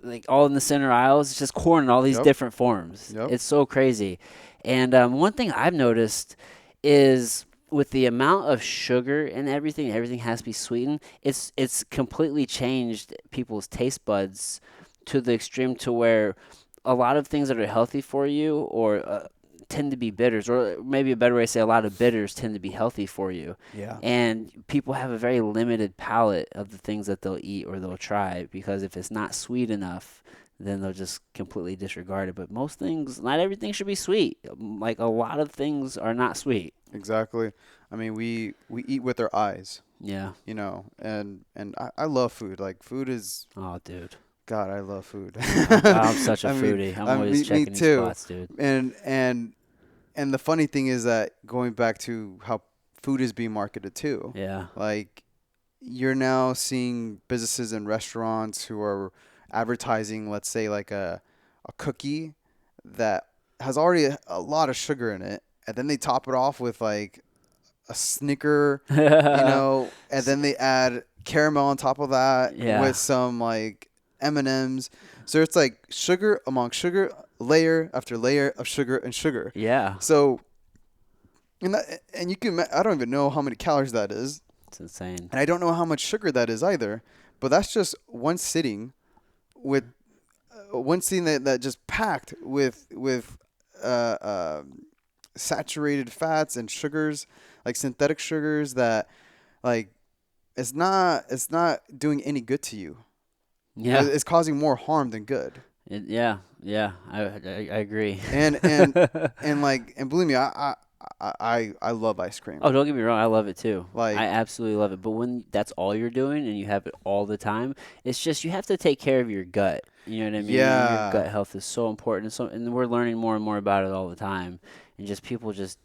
Like all in the center aisles, it's just corn in all these different forms. It's so crazy. And one thing I've noticed is with the amount of sugar and everything has to be sweetened. It's completely changed people's taste buds to the extreme to where a lot of things that are healthy for you or tend to be bitters, or maybe a better way to say a lot of bitters tend to be healthy for you. Yeah. And people have a very limited palate of the things that they'll eat or they'll try because if it's not sweet enough, then they'll just completely disregard it. But most things, not everything should be sweet. Like a lot of things are not sweet. Exactly. I mean, we eat with our eyes. Yeah. You know, and I love food. Like food is. Oh, dude. God, I love food. I'm such a foodie. I'm always checking these spots, dude. And the funny thing is that going back to how food is being marketed too. Yeah. Like you're now seeing businesses and restaurants who are advertising, let's say like a cookie that has already a lot of sugar in it, and then they top it off with like a Snicker, you know, and then they add caramel on top of that with some like M&Ms. So it's like sugar among sugar, layer after layer of sugar and sugar. Yeah. So, and you can, I don't even know how many calories that is. It's insane. And I don't know how much sugar that is either. But that's just one sitting with one sitting that just packed with saturated fats and sugars, like synthetic sugars that like it's not doing any good to you. Yeah, it's causing more harm than good. I agree. And believe me, I love ice cream. Oh, don't get me wrong, I love it too. Like I absolutely love it. But when that's all you're doing and you have it all the time, it's just you have to take care of your gut. You know what I mean? Yeah. Your gut health is so important, and we're learning more and more about it all the time. And just people just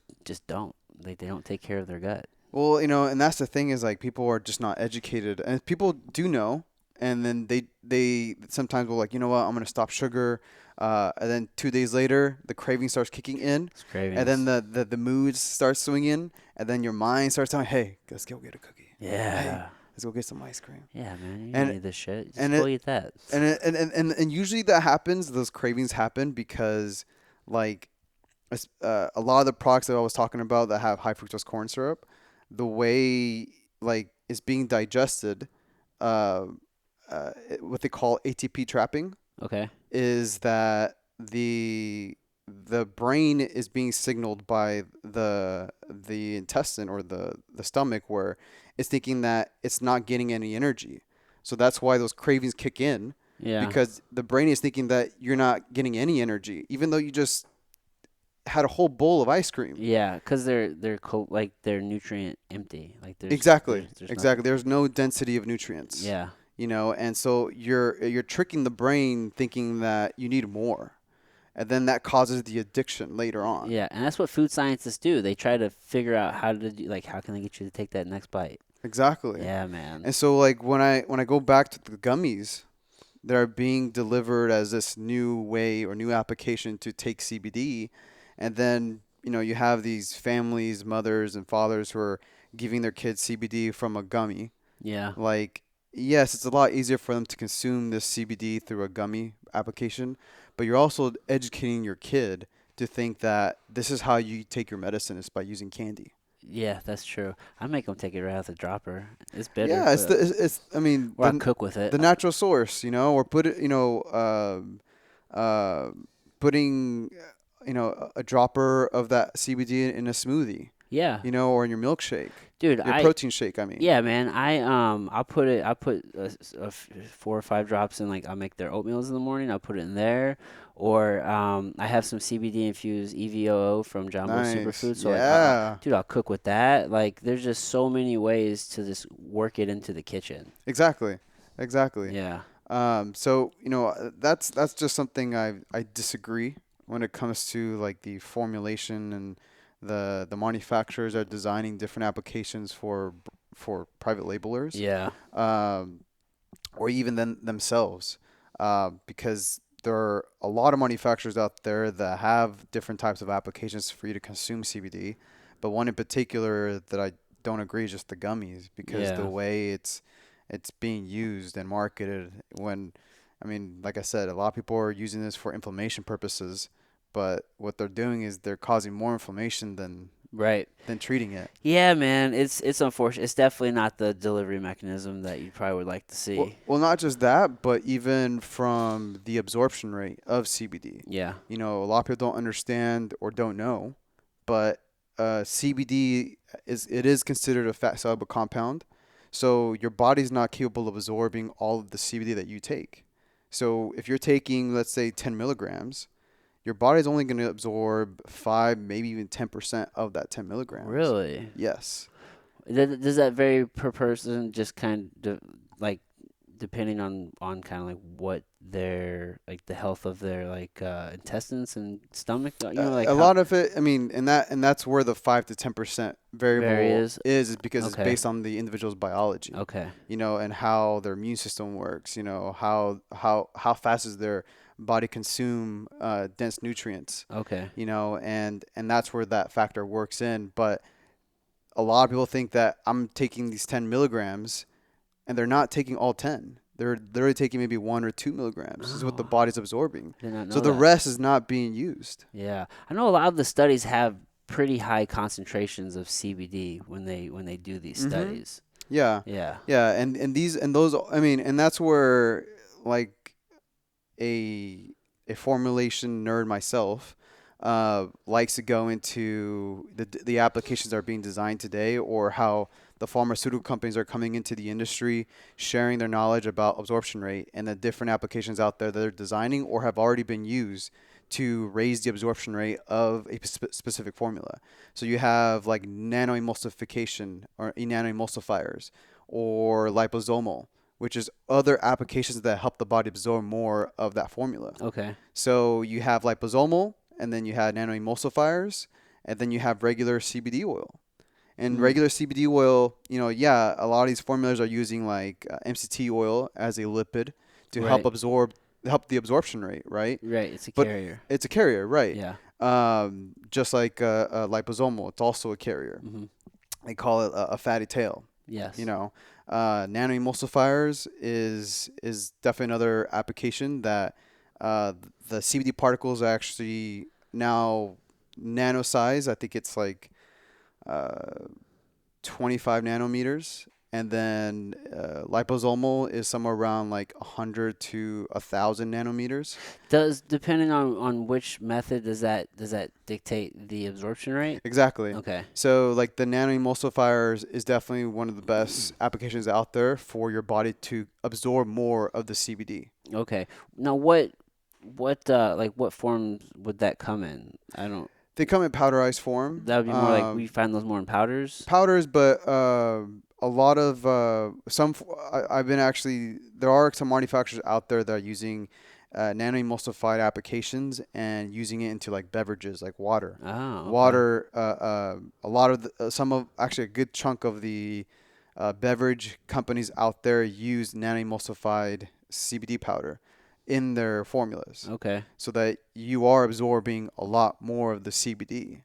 don't they don't take care of their gut. Well, you know, and that's the thing is like people are just not educated, and people do know. And then they sometimes will like, you know what, I'm going to stop sugar. And then 2 days later, the craving starts kicking in. It's cravings. And then the mood starts swinging. And then your mind starts telling, hey, let's go get a cookie. Yeah. Hey, let's go get some ice cream. Yeah, man. You don't need this shit. Just go eat that. And usually that happens, those cravings happen because like a lot of the products that I was talking about that have high fructose corn syrup, the way like it's being digested, what they call ATP trapping. Okay. Is that the brain is being signaled by the intestine or the stomach where it's thinking that it's not getting any energy. So that's why those cravings kick in. Yeah. Because the brain is thinking that you're not getting any energy, even though you just had a whole bowl of ice cream. Yeah, because they're nutrient empty. Like exactly. Nothing. There's no density of nutrients. Yeah. You know, and so you're tricking the brain thinking that you need more. And then that causes the addiction later on. Yeah, and that's what food scientists do. They try to figure out how to do, like, how can they get you to take that next bite. Exactly. Yeah, man. And so like when I go back to the gummies that are being delivered as this new way or new application to take CBD, and then, you know, you have these families, mothers and fathers who are giving their kids CBD from a gummy. Yeah. Like, yes, it's a lot easier for them to consume this CBD through a gummy application, but you're also educating your kid to think that this is how you take your medicine is by using candy. Yeah, that's true. I make them take it right out the dropper. It's bitter, Yeah, but it's I mean or I cook with it. the natural source, or put it, uh, putting a dropper of that CBD in a smoothie, Yeah, or in your milkshake, dude. your protein shake. I mean, Yeah, man. I put 4 or 5 drops in. Like I'll make their oatmeals in the morning. I'll put it in there, or I have some CBD infused EVOO from Jumbo nice. Superfood. So like, Yeah, dude, I'll cook with that. Like, there's just so many ways to just work it into the kitchen. exactly, exactly. Yeah. So that's just something I disagree when it comes to like the formulation and the manufacturers are designing different applications for private labelers, Yeah. um, or even themselves, because there are a lot of manufacturers out there that have different types of applications for you to consume CBD, but one in particular that I don't agree is just the gummies because the Yeah. way it's being used and marketed when, I mean, like I said, a lot of people are using this for inflammation purposes, but what they're doing is they're causing more inflammation Right. than treating it. Yeah, man. It's unfortunate. It's definitely not the delivery mechanism that you probably would like to Well, see. well, not just that, but even from the absorption rate of CBD. Yeah. A lot of people don't understand or don't know, but CBD is considered a fat soluble compound. So your body's not capable of absorbing all of the CBD that you take. So if you're taking, let's say, 10 milligrams, your body's only going to absorb 5, maybe even 10% of that 10 milligrams. Really? Yes. Does that vary per person? Just kind of like depending on kind of like what their like the health of their like intestines and stomach. Like A how lot of it, I mean, and that's where the 5 to 10% variable varies. is because it's Okay. based on the individual's biology, Okay. and how their immune system works, how fast does their body consume dense nutrients, Okay. and that's where that factor works in. But a lot of people think that I'm taking these 10 milligrams and they're not taking all 10. They're literally taking maybe 1 or 2 milligrams. This is what the Oh, body's absorbing. I did not So know the that. rest is not being used. Yeah, I know a lot of the studies have pretty high concentrations of CBD when they do these Mm-hmm. studies. Yeah, Yeah. yeah, and these and those. I mean, and that's where like a a formulation nerd myself likes to go into the applications that are being designed today, or how the pharmaceutical companies are coming into the industry, sharing their knowledge about absorption rate and the different applications out there that they're designing or have already been used to raise the absorption rate of a specific formula. So you have like nanoemulsification or nanoemulsifiers or liposomal, which is other applications that help the body absorb more of that formula. Okay. So you have liposomal, and then you have nanoemulsifiers, and then you have regular CBD oil. And Mm, regular CBD oil, yeah, a lot of these formulas are using like MCT oil as a lipid to right. help the absorption rate, right? Right. It's a But carrier. it's a carrier, right? Yeah. Just like liposomal, it's also a carrier. Hmm. They call it a fatty tail. You Yes. know, nanoemulsifiers is definitely another application that the CBD particles are actually now nano size. I think it's like uh, 25 nanometers, and then liposomal is somewhere around like 100 to 1,000 nanometers. Does depending on which method does that dictate the absorption rate? Exactly. Okay. So like the nanoemulsifiers is definitely one of the best applications out there for your body to absorb more of the CBD. Okay. Now what form would that come in? I don't. They come in powderized form, That would be more like we find those more in powders. powders, but a lot of I've been actually there are some manufacturers out there that are using nanoemulsified applications and using it into like beverages like water. Oh, okay. Water, a lot of some of actually a good chunk of the beverage companies out there use nanoemulsified CBD powder in their formulas Okay. so that you are absorbing a lot more of the CBD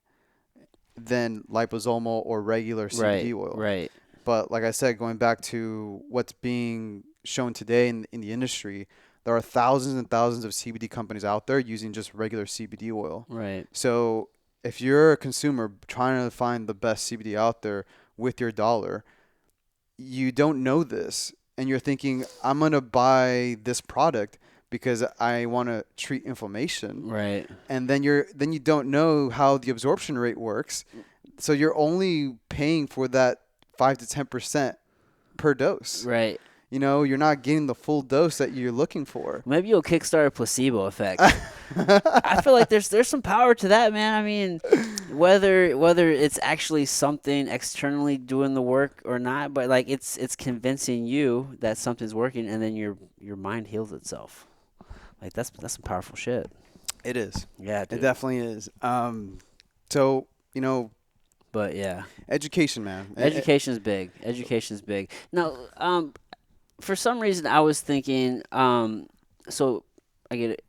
than liposomal or regular Right. CBD oil. Right. But like I said, going back to what's being shown today in the industry, there are thousands and thousands of CBD companies out there using just regular CBD oil. Right. So if you're a consumer trying to find the best CBD out there with your dollar, you don't know this, and you're thinking, I'm gonna buy this product because I want to treat inflammation, Right. and then you don't know how the absorption rate works, so you're only paying for that 5 to 10% per dose. Right. You're not getting the full dose that you're looking for. Maybe you'll kickstart a placebo effect. I feel like there's some power to that, man. I mean, whether it's actually something externally doing the work or not, but like it's convincing you that something's working, and then your mind heals itself. Like that's some powerful shit. It is. Yeah, dude. It definitely is. So But yeah, education, man. education's big. Education's big. Now, for some reason, I was thinking. So I get it.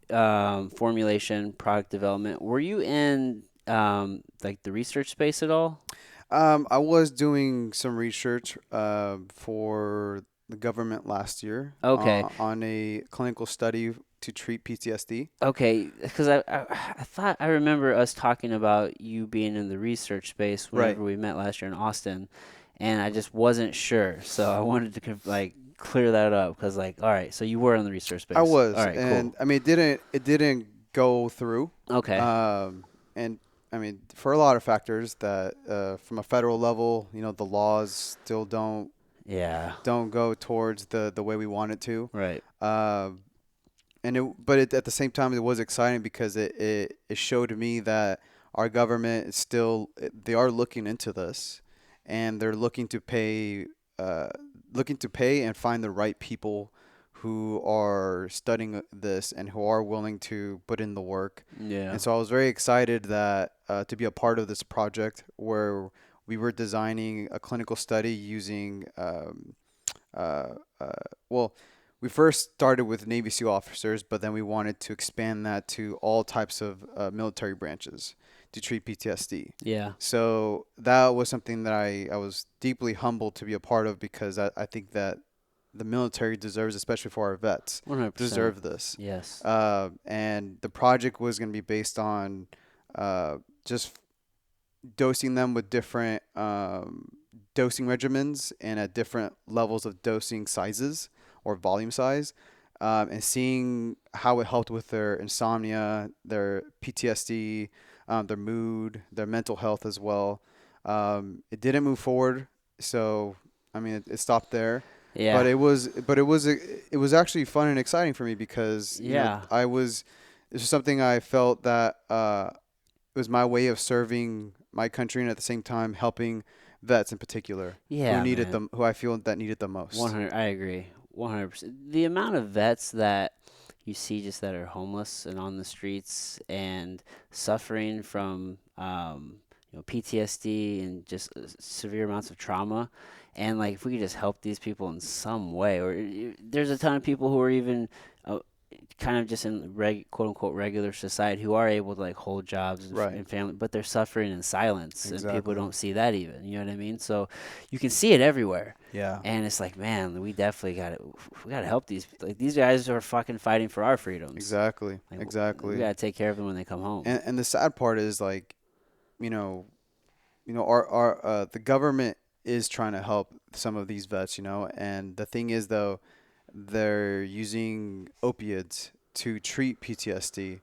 Formulation, product development. Were you in like the research space at all? I was doing some research for the government last year Okay. on a clinical study to treat PTSD. Okay, because I thought I remember us talking about you being in the research space whenever Right. we met last year in Austin, and I just wasn't sure, so I wanted to like clear that up because like, all right, so you were in the research space. I was, All right, and cool. I mean, it didn't go through. Okay. And I mean, for a lot of factors that from a federal level, the laws still Yeah. don't go towards the way we want it to. Right. At the same time, it was exciting because it showed me that our government is still, they are looking into this, and they're looking to pay and find the right people who are studying this and who are willing to put in the work. Yeah. And so I was very excited that to be a part of this project where we were designing a clinical study using uh, uh, well, we first started with Navy SEAL officers, but then we wanted to expand that to all types of military branches to treat PTSD. Yeah. So that was something that I was deeply humbled to be a part of, because I think that the military deserves, especially for our vets, 100%. deserve this. Yes. And the project was going to be based on just dosing them with different dosing regimens and at different levels of dosing sizes or volume size, and seeing how it helped with their insomnia, their PTSD, their mood, their mental health as well. It didn't move forward, so I mean it stopped there. Yeah. But it was actually fun and exciting for me because Yeah. this was something I felt that it was my way of serving my country and at the same time helping vets in particular Yeah, man. who I feel that needed the most. 100. I agree. 100%. The amount of vets that you see just that are homeless and on the streets and suffering from PTSD and just severe amounts of trauma, and like if we could just help these people in some way, or there's a ton of people who are even kind of just in quote unquote regular society who are able to like hold jobs and, Right. and family, but they're suffering in silence, and people Exactly. don't see that even. You know what I mean? So you can see it everywhere. Yeah. And it's like, man, we definitely got to help these guys who are fucking fighting for our freedoms. Exactly. Like, we Exactly. got to take care of them when they come home. And the sad part is, like, our the government is trying to help some of these vets, and the thing is, though, they're using opiates to treat PTSD,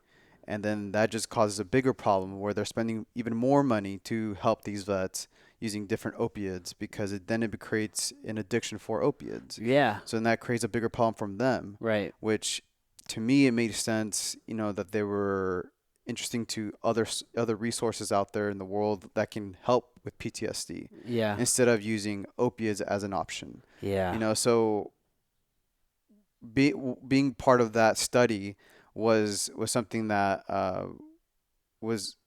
and then that just causes a bigger problem where they're spending even more money to help these vets using different opiates, because then it creates an addiction for opiates. Yeah. So then that creates a bigger problem from them. Right. Which, to me, it made sense, that they were interesting to other resources out there in the world that can help with PTSD, Yeah. instead of using opiates as an option. Yeah. So being part of that study was something that was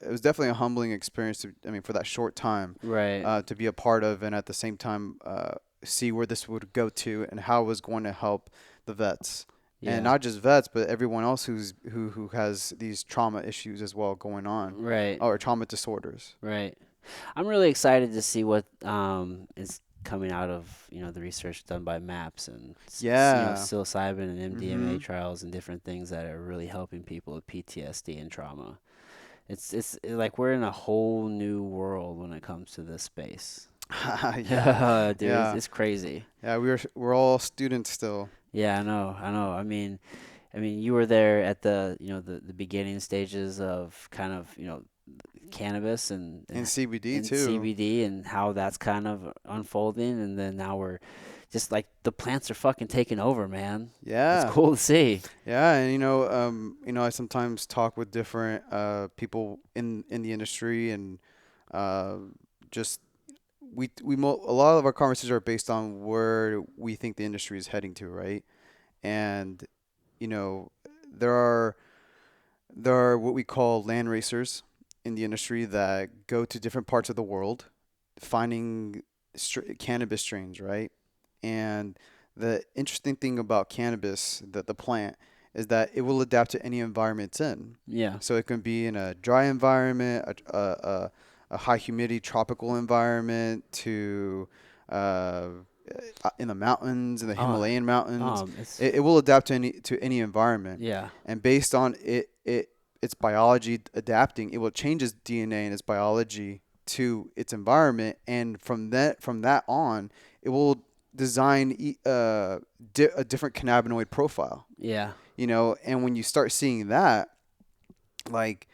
it was definitely a humbling experience for that short time, Right. to be a part of, and at the same time see where this would go to and how it was going to help the vets. Yeah. And not just vets, but everyone else who has these trauma issues as well going on, Right. or trauma disorders. Right. I'm really excited to see what is coming out of the research done by MAPS and Yeah. psilocybin and MDMA Mhm. trials and different things that are really helping people with PTSD and trauma. It's like we're in a whole new world when it comes to this space. Yeah. Dude, Yeah. it's crazy. Yeah, we're all students still. Yeah, I know, I know. I mean, you were there at the, the beginning stages of kind of, cannabis And CBD and too. CBD and how that's kind of unfolding, and then now we're just like the plants are fucking taking over, man. It's Yeah. cool to see. Yeah, and I sometimes talk with different people in the industry, and uh, just a lot of our conversations are based on where we think the industry is heading to, right? And you know, there are what we call land racers in the industry that go to different parts of the world, finding cannabis strains, right? And the interesting thing about cannabis, the plant, is that it will adapt to any environment it's in. Yeah. So it can be in a dry environment, a high humidity tropical environment, to uh, in the mountains, in the Oh, Himalayan mountains. it's It will adapt to any environment, yeah, and based on its biology adapting, it will change its DNA and its biology to its environment, and from that on, it will design a different cannabinoid profile. yeah, And when you start seeing that, like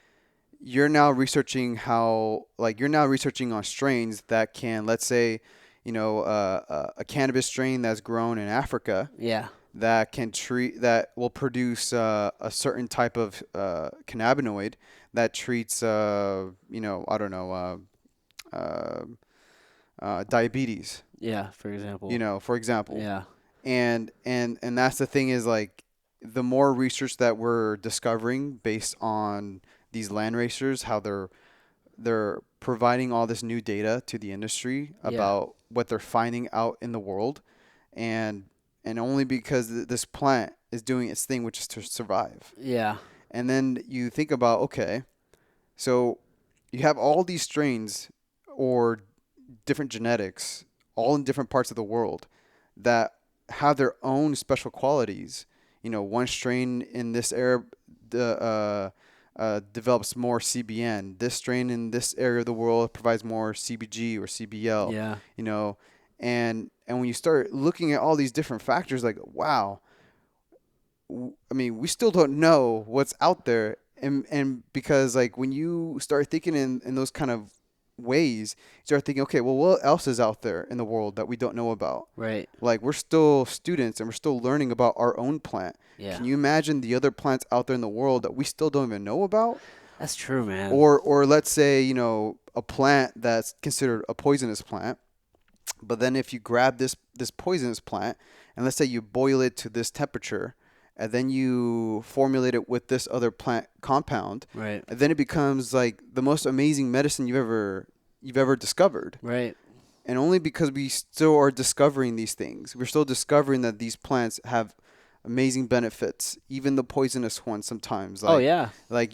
you're now researching on strains that can, let's say, a cannabis strain that's grown in Africa yeah. that will produce a certain type of cannabinoid that treats I don't know uh, diabetes, Yeah, for example. for example. Yeah. And that's the thing, is like the more research that we're discovering based on these land racers, how they're providing all this new data to the industry Yeah. about what they're finding out in the world, and only because this plant is doing its thing, which is to survive. Yeah. And then you think about, okay, so you have all these strains or different genetics all in different parts of the world that have their own special qualities. One strain in this area develops more CBN. This strain in this area of the world provides more CBG or CBL. Yeah. You know, and when you start looking at all these different factors, like, wow, I mean, we still don't know what's out there, and because, like, when you start thinking in those kind of ways, you start thinking, okay, well, what else is out there in the world that we don't know about? Right. Like, we're still students and we're still learning about our own plant. Yeah. Can you imagine the other plants out there in the world that we still don't even know about? That's true, man. Or let's say, a plant that's considered a poisonous plant, but then if you grab this poisonous plant and let's say you boil it to this temperature, and then you formulate it with this other plant compound, Right. and then it becomes like the most amazing medicine you've ever discovered. Right. And only because we still are discovering these things. We're still discovering that these plants have amazing benefits, even the poisonous ones sometimes. Oh yeah. Like,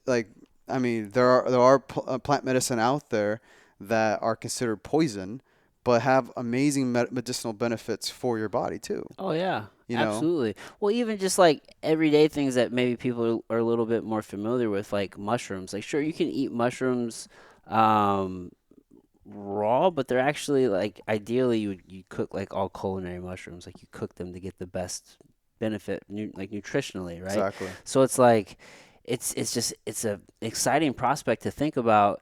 like I mean, there are plant medicine out there that are considered poison, but have amazing medicinal benefits for your body too. Oh yeah. You know? Absolutely. Well, even just like everyday things that maybe people are a little bit more familiar with, like mushrooms. Like, sure, you can eat mushrooms um, raw, but they're actually like ideally you cook like all culinary mushrooms. Like you cook them to get the best benefit, like nutritionally, right? Exactly. So it's like it's a exciting prospect to think about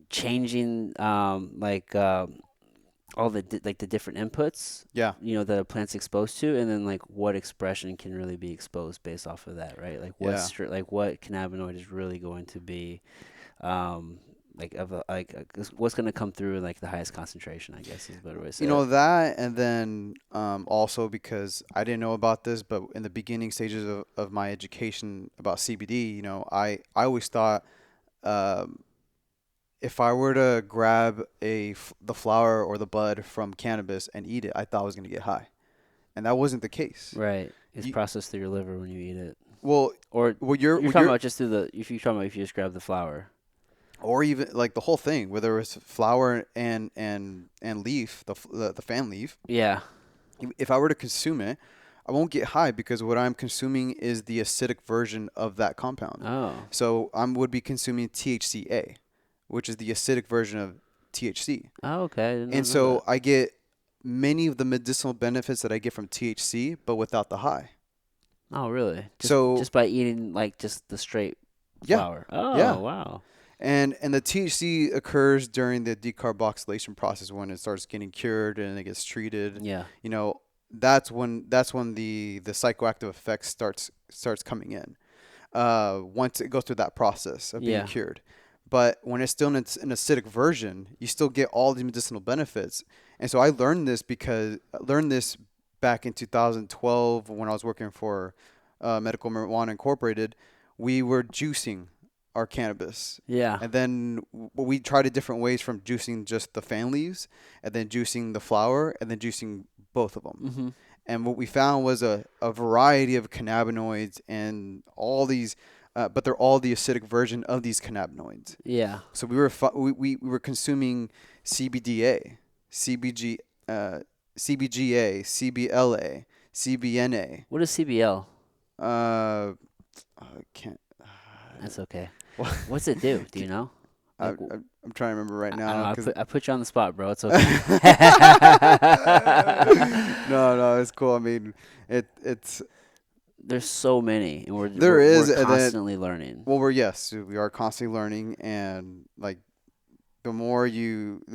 changing all like the different inputs Yeah. that a plant's exposed to, and then like what expression can really be exposed based off of that, right? Like Yeah. like what cannabinoid is really going to be um what's going to come through in like the highest concentration, I guess is a better way to say it. That, and then also because I didn't know about this, but in the beginning stages of my education about CBD, I always thought, um, if I were to grab the flower or the bud from cannabis and eat it, I thought I was going to get high. And that wasn't the case. Right, it's You, processed through your liver when you eat it. well, Or you're what talking you're, about just through the if you're talking about if you just grab the flower. or even like the whole thing, whether it's flower and leaf, the fan leaf. Yeah. If I were to consume it, I won't get high because what I'm consuming is the acidic version of that compound. Oh. So I would be consuming THCA, which is the acidic version of THC. Oh, okay. I didn't And know that. so I get many of the medicinal benefits that I get from THC, but without the high. Oh, really? So Just by eating like just the straight yeah, flower. Oh, yeah. wow. And the THC occurs during the decarboxylation process when it starts getting cured and it gets treated. Yeah. You know, that's when the psychoactive effects starts coming in. Once it goes through that process of being Yeah. cured. But when it's still in its an acidic version, you still get all the medicinal benefits. And so I learned this back in 2012 when I was working for Medical Marijuana Incorporated. We were juicing our cannabis. Yeah. And then we tried different ways from juicing just the fan leaves and then juicing the flower and then juicing both of them. Mm-hmm. And what we found was a variety of cannabinoids and all these, but they're all the acidic version of these cannabinoids. Yeah. So we were consuming CBDA, CBG, CBGA, CBLA, CBNA. What is CBL? I can't. That's okay. What's it do? Do you know? Like, I'm trying to remember right I now. don't know. I put you on the spot, bro. It's okay. No, it's cool. I mean, it's There's so many, and we're and constantly learning. well, we are constantly learning, and like the more you know, and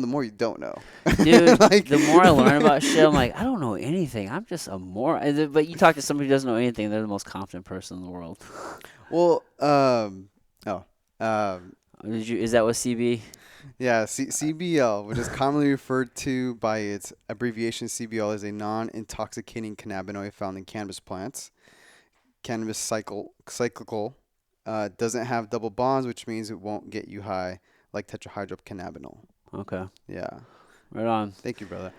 the more you don't know. Dude, Like, the more I learn about shit, I'm like, I don't know anything. I'm just a moron. But you talk to somebody who doesn't know anything, they're the most confident person in the world. well, oh, Is that what CB? yeah, CBL, which is commonly referred to by its abbreviation CBL, is a non-intoxicating cannabinoid found in cannabis plants. Cannabis cyclical, doesn't have double bonds, which means it won't get you high like tetrahydrocannabinol. Okay. Yeah. Right on. Thank you, brother.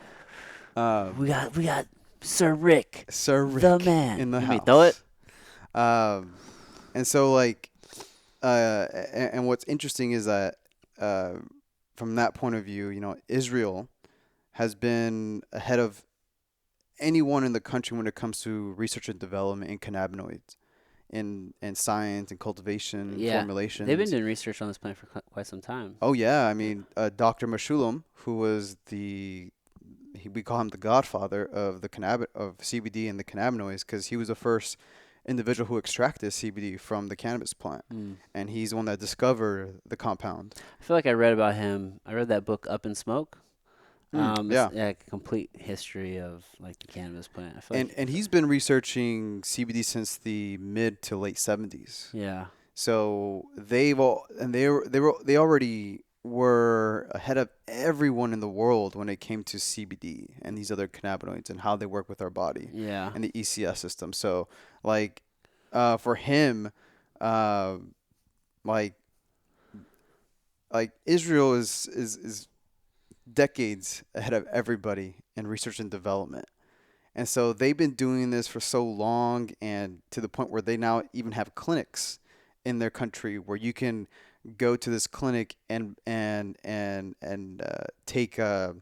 We got Sir Rick, Sir Rick, the man. in the You house. may throw it. And so like, and what's interesting is that, from that point of view, you know, Israel has been ahead of anyone in the country when it comes to research and development in cannabinoids, in science and cultivation, Yeah, formulations. they've been doing research on this plant for quite some time. Oh yeah, I mean, Dr. Mashulam, who was we call him the godfather of of CBD and the cannabinoids, because he was the first individual who extracted CBD from the cannabis plant, and he's the one that discovered the compound. I feel like I read about him. I read that book, Up in Smoke. Yeah. It's a complete history of like the cannabis plant. I feel And he's been researching CBD since the mid to late 70s. Yeah. So they already were ahead of everyone in the world when it came to CBD and these other cannabinoids and how they work with our body. Yeah. And the ECS system. So like, for him, like Israel is decades ahead of everybody in research and development. And so they've been doing this for so long, and to the point where they now even have clinics in their country where you can go to this clinic and take a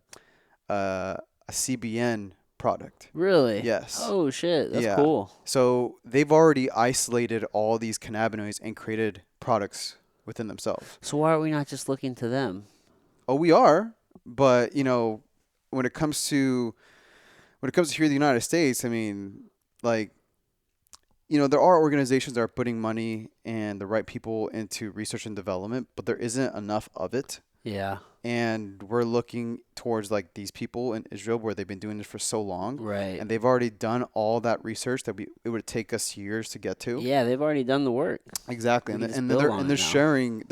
CBN product. Really? Yes. Oh shit, that's Yeah. cool. So they've already isolated all these cannabinoids and created products within themselves. So why are we not just looking to them? Oh, we are, but you know, when it comes to here in the United States, I mean, like, you know, there are organizations that are putting money and the right people into research and development, but there isn't enough of it. Yeah. And we're looking towards like these people in Israel where they've been doing this for so long. Right. And they've already done all that research that it would take us years to get to. Yeah, they've already done the work. Exactly. They're sharing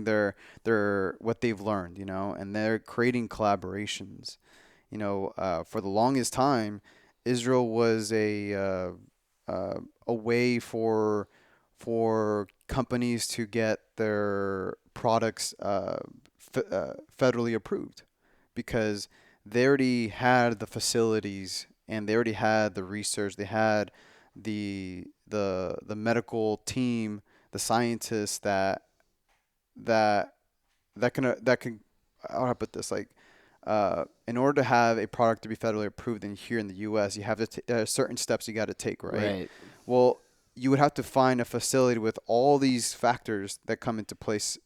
their what they've learned, you know, and they're creating collaborations. You know, for the longest time, Israel was a way for companies to get their products federally approved, because they already had the facilities and they already had the research. They had the medical team, the scientists that can how do I put this, like, in order to have a product to be federally approved here in the U.S., you have to there are certain steps you got to take, right? Right. Well, you would have to find a facility with all these factors that come into place.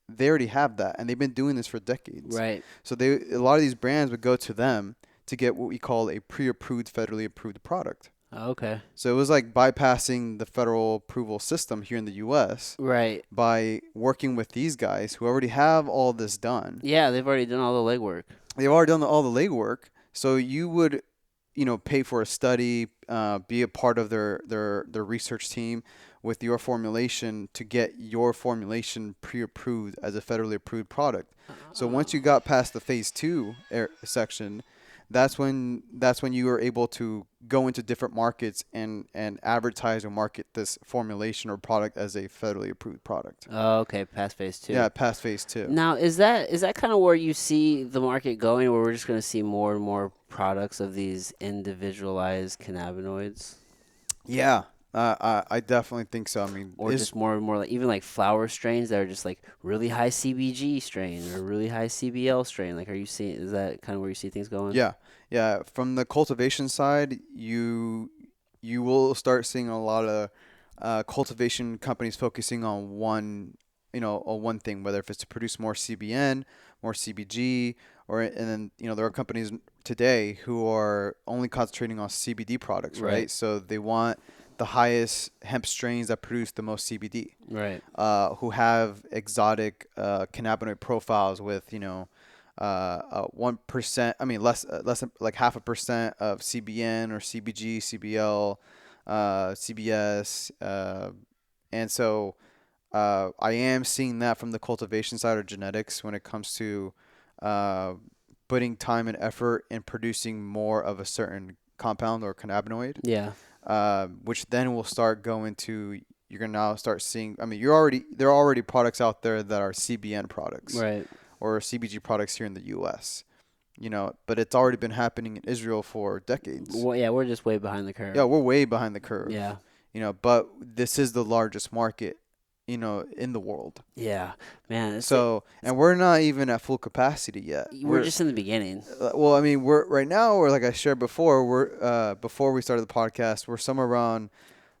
They already have that, and they've been doing this for decades. Right. So a lot of these brands would go to them to get what we call a pre-approved, federally approved product. Okay. So it was like bypassing the federal approval system here in the U.S. Right. by working with these guys who already have all this done. Yeah, they've already done all the legwork. They've already done all the legwork. So you would, pay for a study, be a part of their research team with your formulation to get your formulation pre-approved as a federally approved product. So once you got past the phase 2 section, that's when you were able to go into different markets and advertise or market this formulation or product as a federally approved product. Oh, okay, past phase 2. Yeah, past phase 2. Now, is that kind of where you see the market going, where we're just going to see more and more products of these individualized cannabinoids? Yeah, I definitely think so. I mean, or just more and more, like even like flower strains that are just like really high CBG strain or really high CBL strain. Like, is that kind of where you see things going? Yeah. From the cultivation side, you will start seeing a lot of cultivation companies focusing on one thing, whether if it's to produce more CBN, more CBG, and then there are companies today who are only concentrating on CBD products, right? So they want the highest hemp strains that produce the most CBD, right? Who have exotic cannabinoid profiles with 1%. I mean less than like 0.5% of CBN or CBG, CBL, CBS, and so I am seeing that from the cultivation side or genetics when it comes to putting time and effort in producing more of a certain compound or cannabinoid. Yeah. Which then will start going to, you're going to now start seeing, I mean, there are already products out there that are CBN products. Right. Or CBG products here in the U.S., but it's already been happening in Israel for decades. Well, yeah, we're just way behind the curve. Yeah, we're way behind the curve. Yeah. But this is the largest market, in the world. Yeah, man. And we're not even at full capacity yet. We're just in the beginning. Well, I mean, we're like I shared before, before we started the podcast, we're somewhere around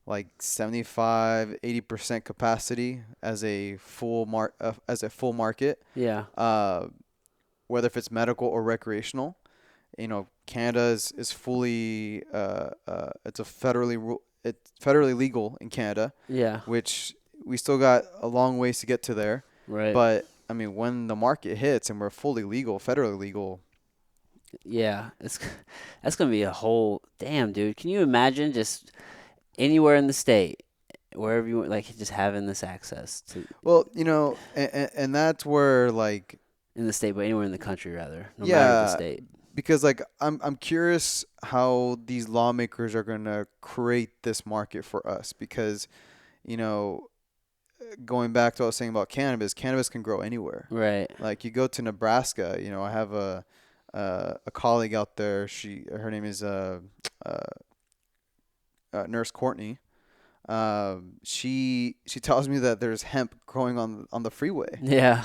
like 75-80% capacity as a full market. Yeah. Whether if it's medical or recreational. Canada is fully it's federally legal in Canada. Yeah. Which we still got a long ways to get to there. Right. But I mean, when the market hits and we're fully legal, federally legal. Yeah, that's gonna be a whole damn, dude. Can you imagine just anywhere in the state, wherever you want, like just having this access to? Well, and that's where like in the state, but anywhere in the country rather, no matter the state. Because like I'm curious how these lawmakers are gonna create this market for us because, going back to what I was saying about cannabis can grow anywhere. Right. Like you go to Nebraska, I have a colleague out there. Her name is Nurse Courtney. She tells me that there's hemp growing on the freeway. Yeah.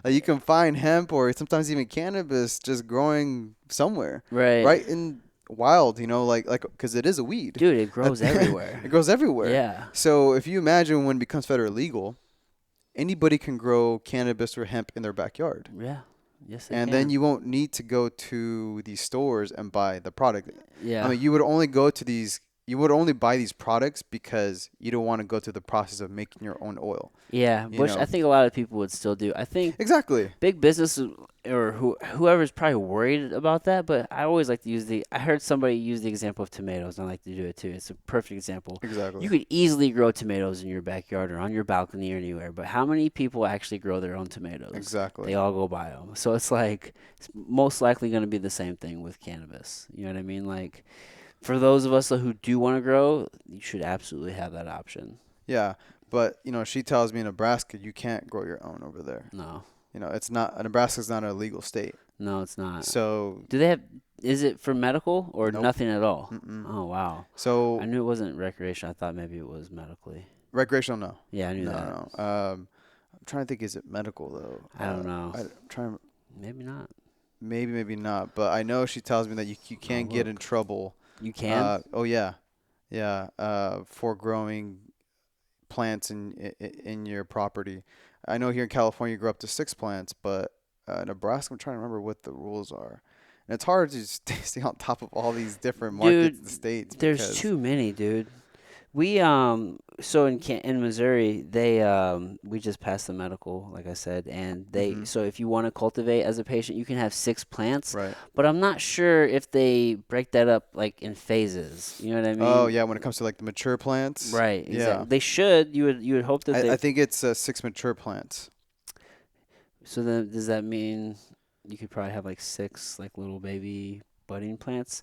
Like you can find hemp or sometimes even cannabis just growing somewhere. Right in wild, like because it is a weed. Dude, it grows everywhere. It grows everywhere. Yeah. So if you imagine when it becomes federally legal, anybody can grow cannabis or hemp in their backyard. Yeah. Yes, and then you won't need to go to these stores and buy the product. Yeah. I mean, you would only buy these products because you don't want to go through the process of making your own oil. Yeah, which I think a lot of people would still do. I think exactly big businesses or whoever's probably worried about that, but I always like to use I heard somebody use the example of tomatoes, and I like to do it too. It's a perfect example. Exactly. You could easily grow tomatoes in your backyard or on your balcony or anywhere, but how many people actually grow their own tomatoes? Exactly. They all go buy them. So it's like it's most likely going to be the same thing with cannabis. You know what I mean? Like, for those of us who do want to grow, you should absolutely have that option. Yeah, but she tells me in Nebraska you can't grow your own over there. No. It's not. Nebraska's not a legal state. No, it's not. So do they have? Is it for medical or nope. nothing at all? Mm-mm. Oh wow. So I knew it wasn't recreational. I thought maybe it was medically. Recreational, no. Yeah, I knew that. No. I'm trying to think. Is it medical though? I don't know. I'm trying. Maybe not. maybe not. But I know she tells me that you can get in trouble. You can? Oh yeah, yeah. For growing plants in your property. I know here in California you grow up to 6 plants, but Nebraska, I'm trying to remember what the rules are. And it's hard to stay on top of all these different markets Dude, and states there's because. too many, dude. We so in Missouri we just passed the medical, like I said, and Hmm. so if you want to cultivate as a patient you can have 6 plants, Right. but I'm not sure if they break that up like in phases. You know what I Oh mean? yeah, when it comes to like the mature plants. Right, Yeah. exactly. They should. You would hope that I they. think it's 6 mature plants. So then does that mean you could probably have like 6 like little baby budding plants?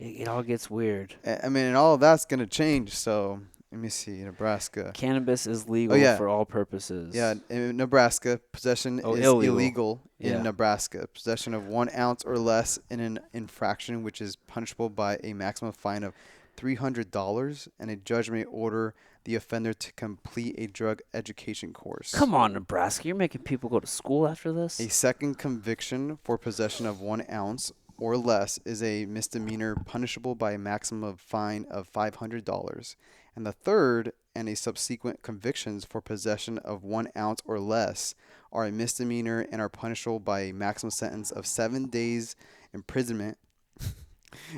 It all gets weird. I mean, and all of that's gonna change. So let me see, Nebraska. Cannabis is Oh legal yeah, for all yeah. purposes. In Nebraska, possession Oh, is illegal. illegal in Yeah. Nebraska. Possession of 1 ounce or less in an infraction, which is punishable by a maximum fine of $300 and a judgment order the offender to complete a drug education course. Come on, Nebraska. You're making people go to school after A this? second conviction for possession of 1 ounce or less is a misdemeanor punishable by a maximum fine of $500. And the third and a subsequent convictions for possession of 1 ounce or less are a misdemeanor and are punishable by a maximum sentence of 7 days imprisonment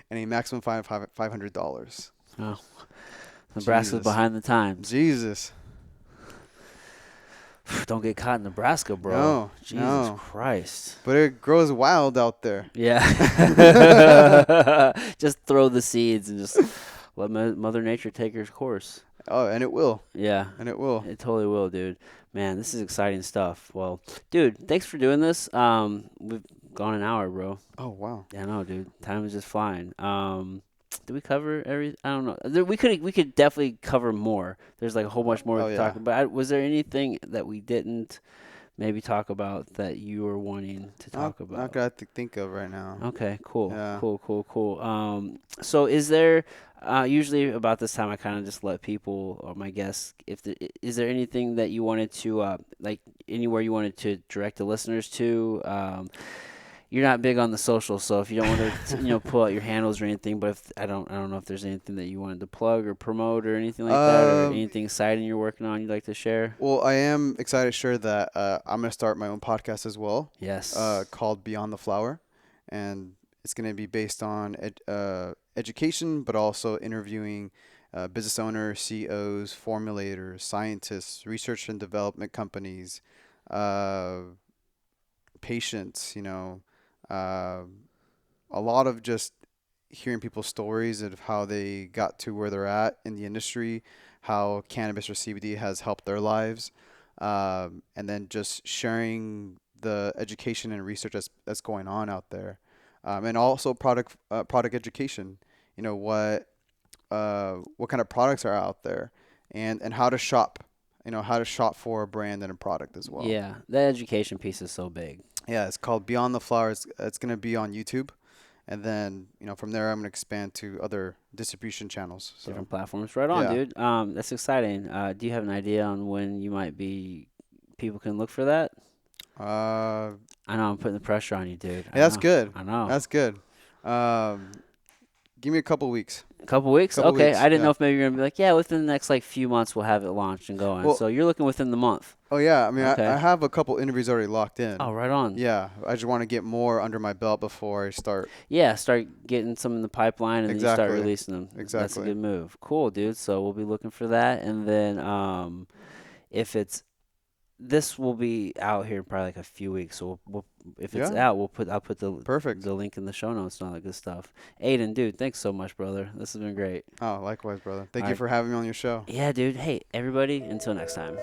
and a maximum fine of $500. Oh, Nebraska's Jesus. behind the times. Jesus. Don't get caught in Nebraska, bro. No, Jesus no. Christ. But it grows wild out there. Yeah. Just throw the seeds and just let Mother Nature take her course. Oh, and it will. Yeah. And it will. It totally will, dude. Man, this is exciting stuff. Well, dude, thanks for doing this. We've gone an hour, bro. Oh, wow. Yeah, I know, dude. Time is just flying. Did we cover every? I don't know. We could definitely cover more. There's like a whole bunch more we Oh, could yeah. talk about. Was there anything that we didn't maybe talk about that you were wanting to talk about? Not gonna have to think of right now. Okay, cool, Yeah. cool. So is there usually about this time I kind of just let people or my guests is there anything that you wanted to like anywhere you wanted to direct the listeners to? You're not big on the social, so if you don't want to, pull out your handles or anything, but if I don't know if there's anything that you wanted to plug or promote or anything like that, or anything exciting you're working on you'd like to share. Well, I am excited to share that I'm gonna start my own podcast as well. Yes. Called Beyond the Flower, and it's gonna be based on education, but also interviewing business owners, CEOs, formulators, scientists, research and development companies, patients. A lot of just hearing people's stories of how they got to where they're at in the industry, how cannabis or CBD has helped their lives, and then just sharing the education and research that's going on out there, and also product education. What kind of products are out there, and how to shop. How to shop for a brand and a product as well. Yeah, the education piece is so big. Yeah, it's called Beyond the Flowers. It's going to be on YouTube. And then, from there, I'm going to expand to other distribution channels. So, different platforms. Right on, yeah. dude. That's exciting. Do you have an idea on when you might be, people can look for that? I know I'm putting the pressure on you, dude. Yeah, that's good. I know. That's good. Give me a couple weeks. A couple weeks? Couple Okay. weeks, I didn't yeah. know if maybe you're going to be like, yeah, within the next like few months we'll have it launched and going. Well, so you're looking within the month. Oh, yeah. I mean, Okay. I have a couple interviews already locked in. Oh, right on. Yeah. I just want to get more under my belt before I start. Yeah, start getting some in the pipeline and then you start Exactly. releasing them. That's a Exactly. good move. Cool, dude. So we'll be looking for that. And then this will be out here in probably like a few weeks. So if it's Yeah. out, I'll put the Perfect. the link in the show notes and all that good stuff. Adan, dude, thanks so much, brother. This has been great. Oh, likewise, brother. Thank All you right. for having me on your show. Yeah, dude. Hey, everybody, until next time.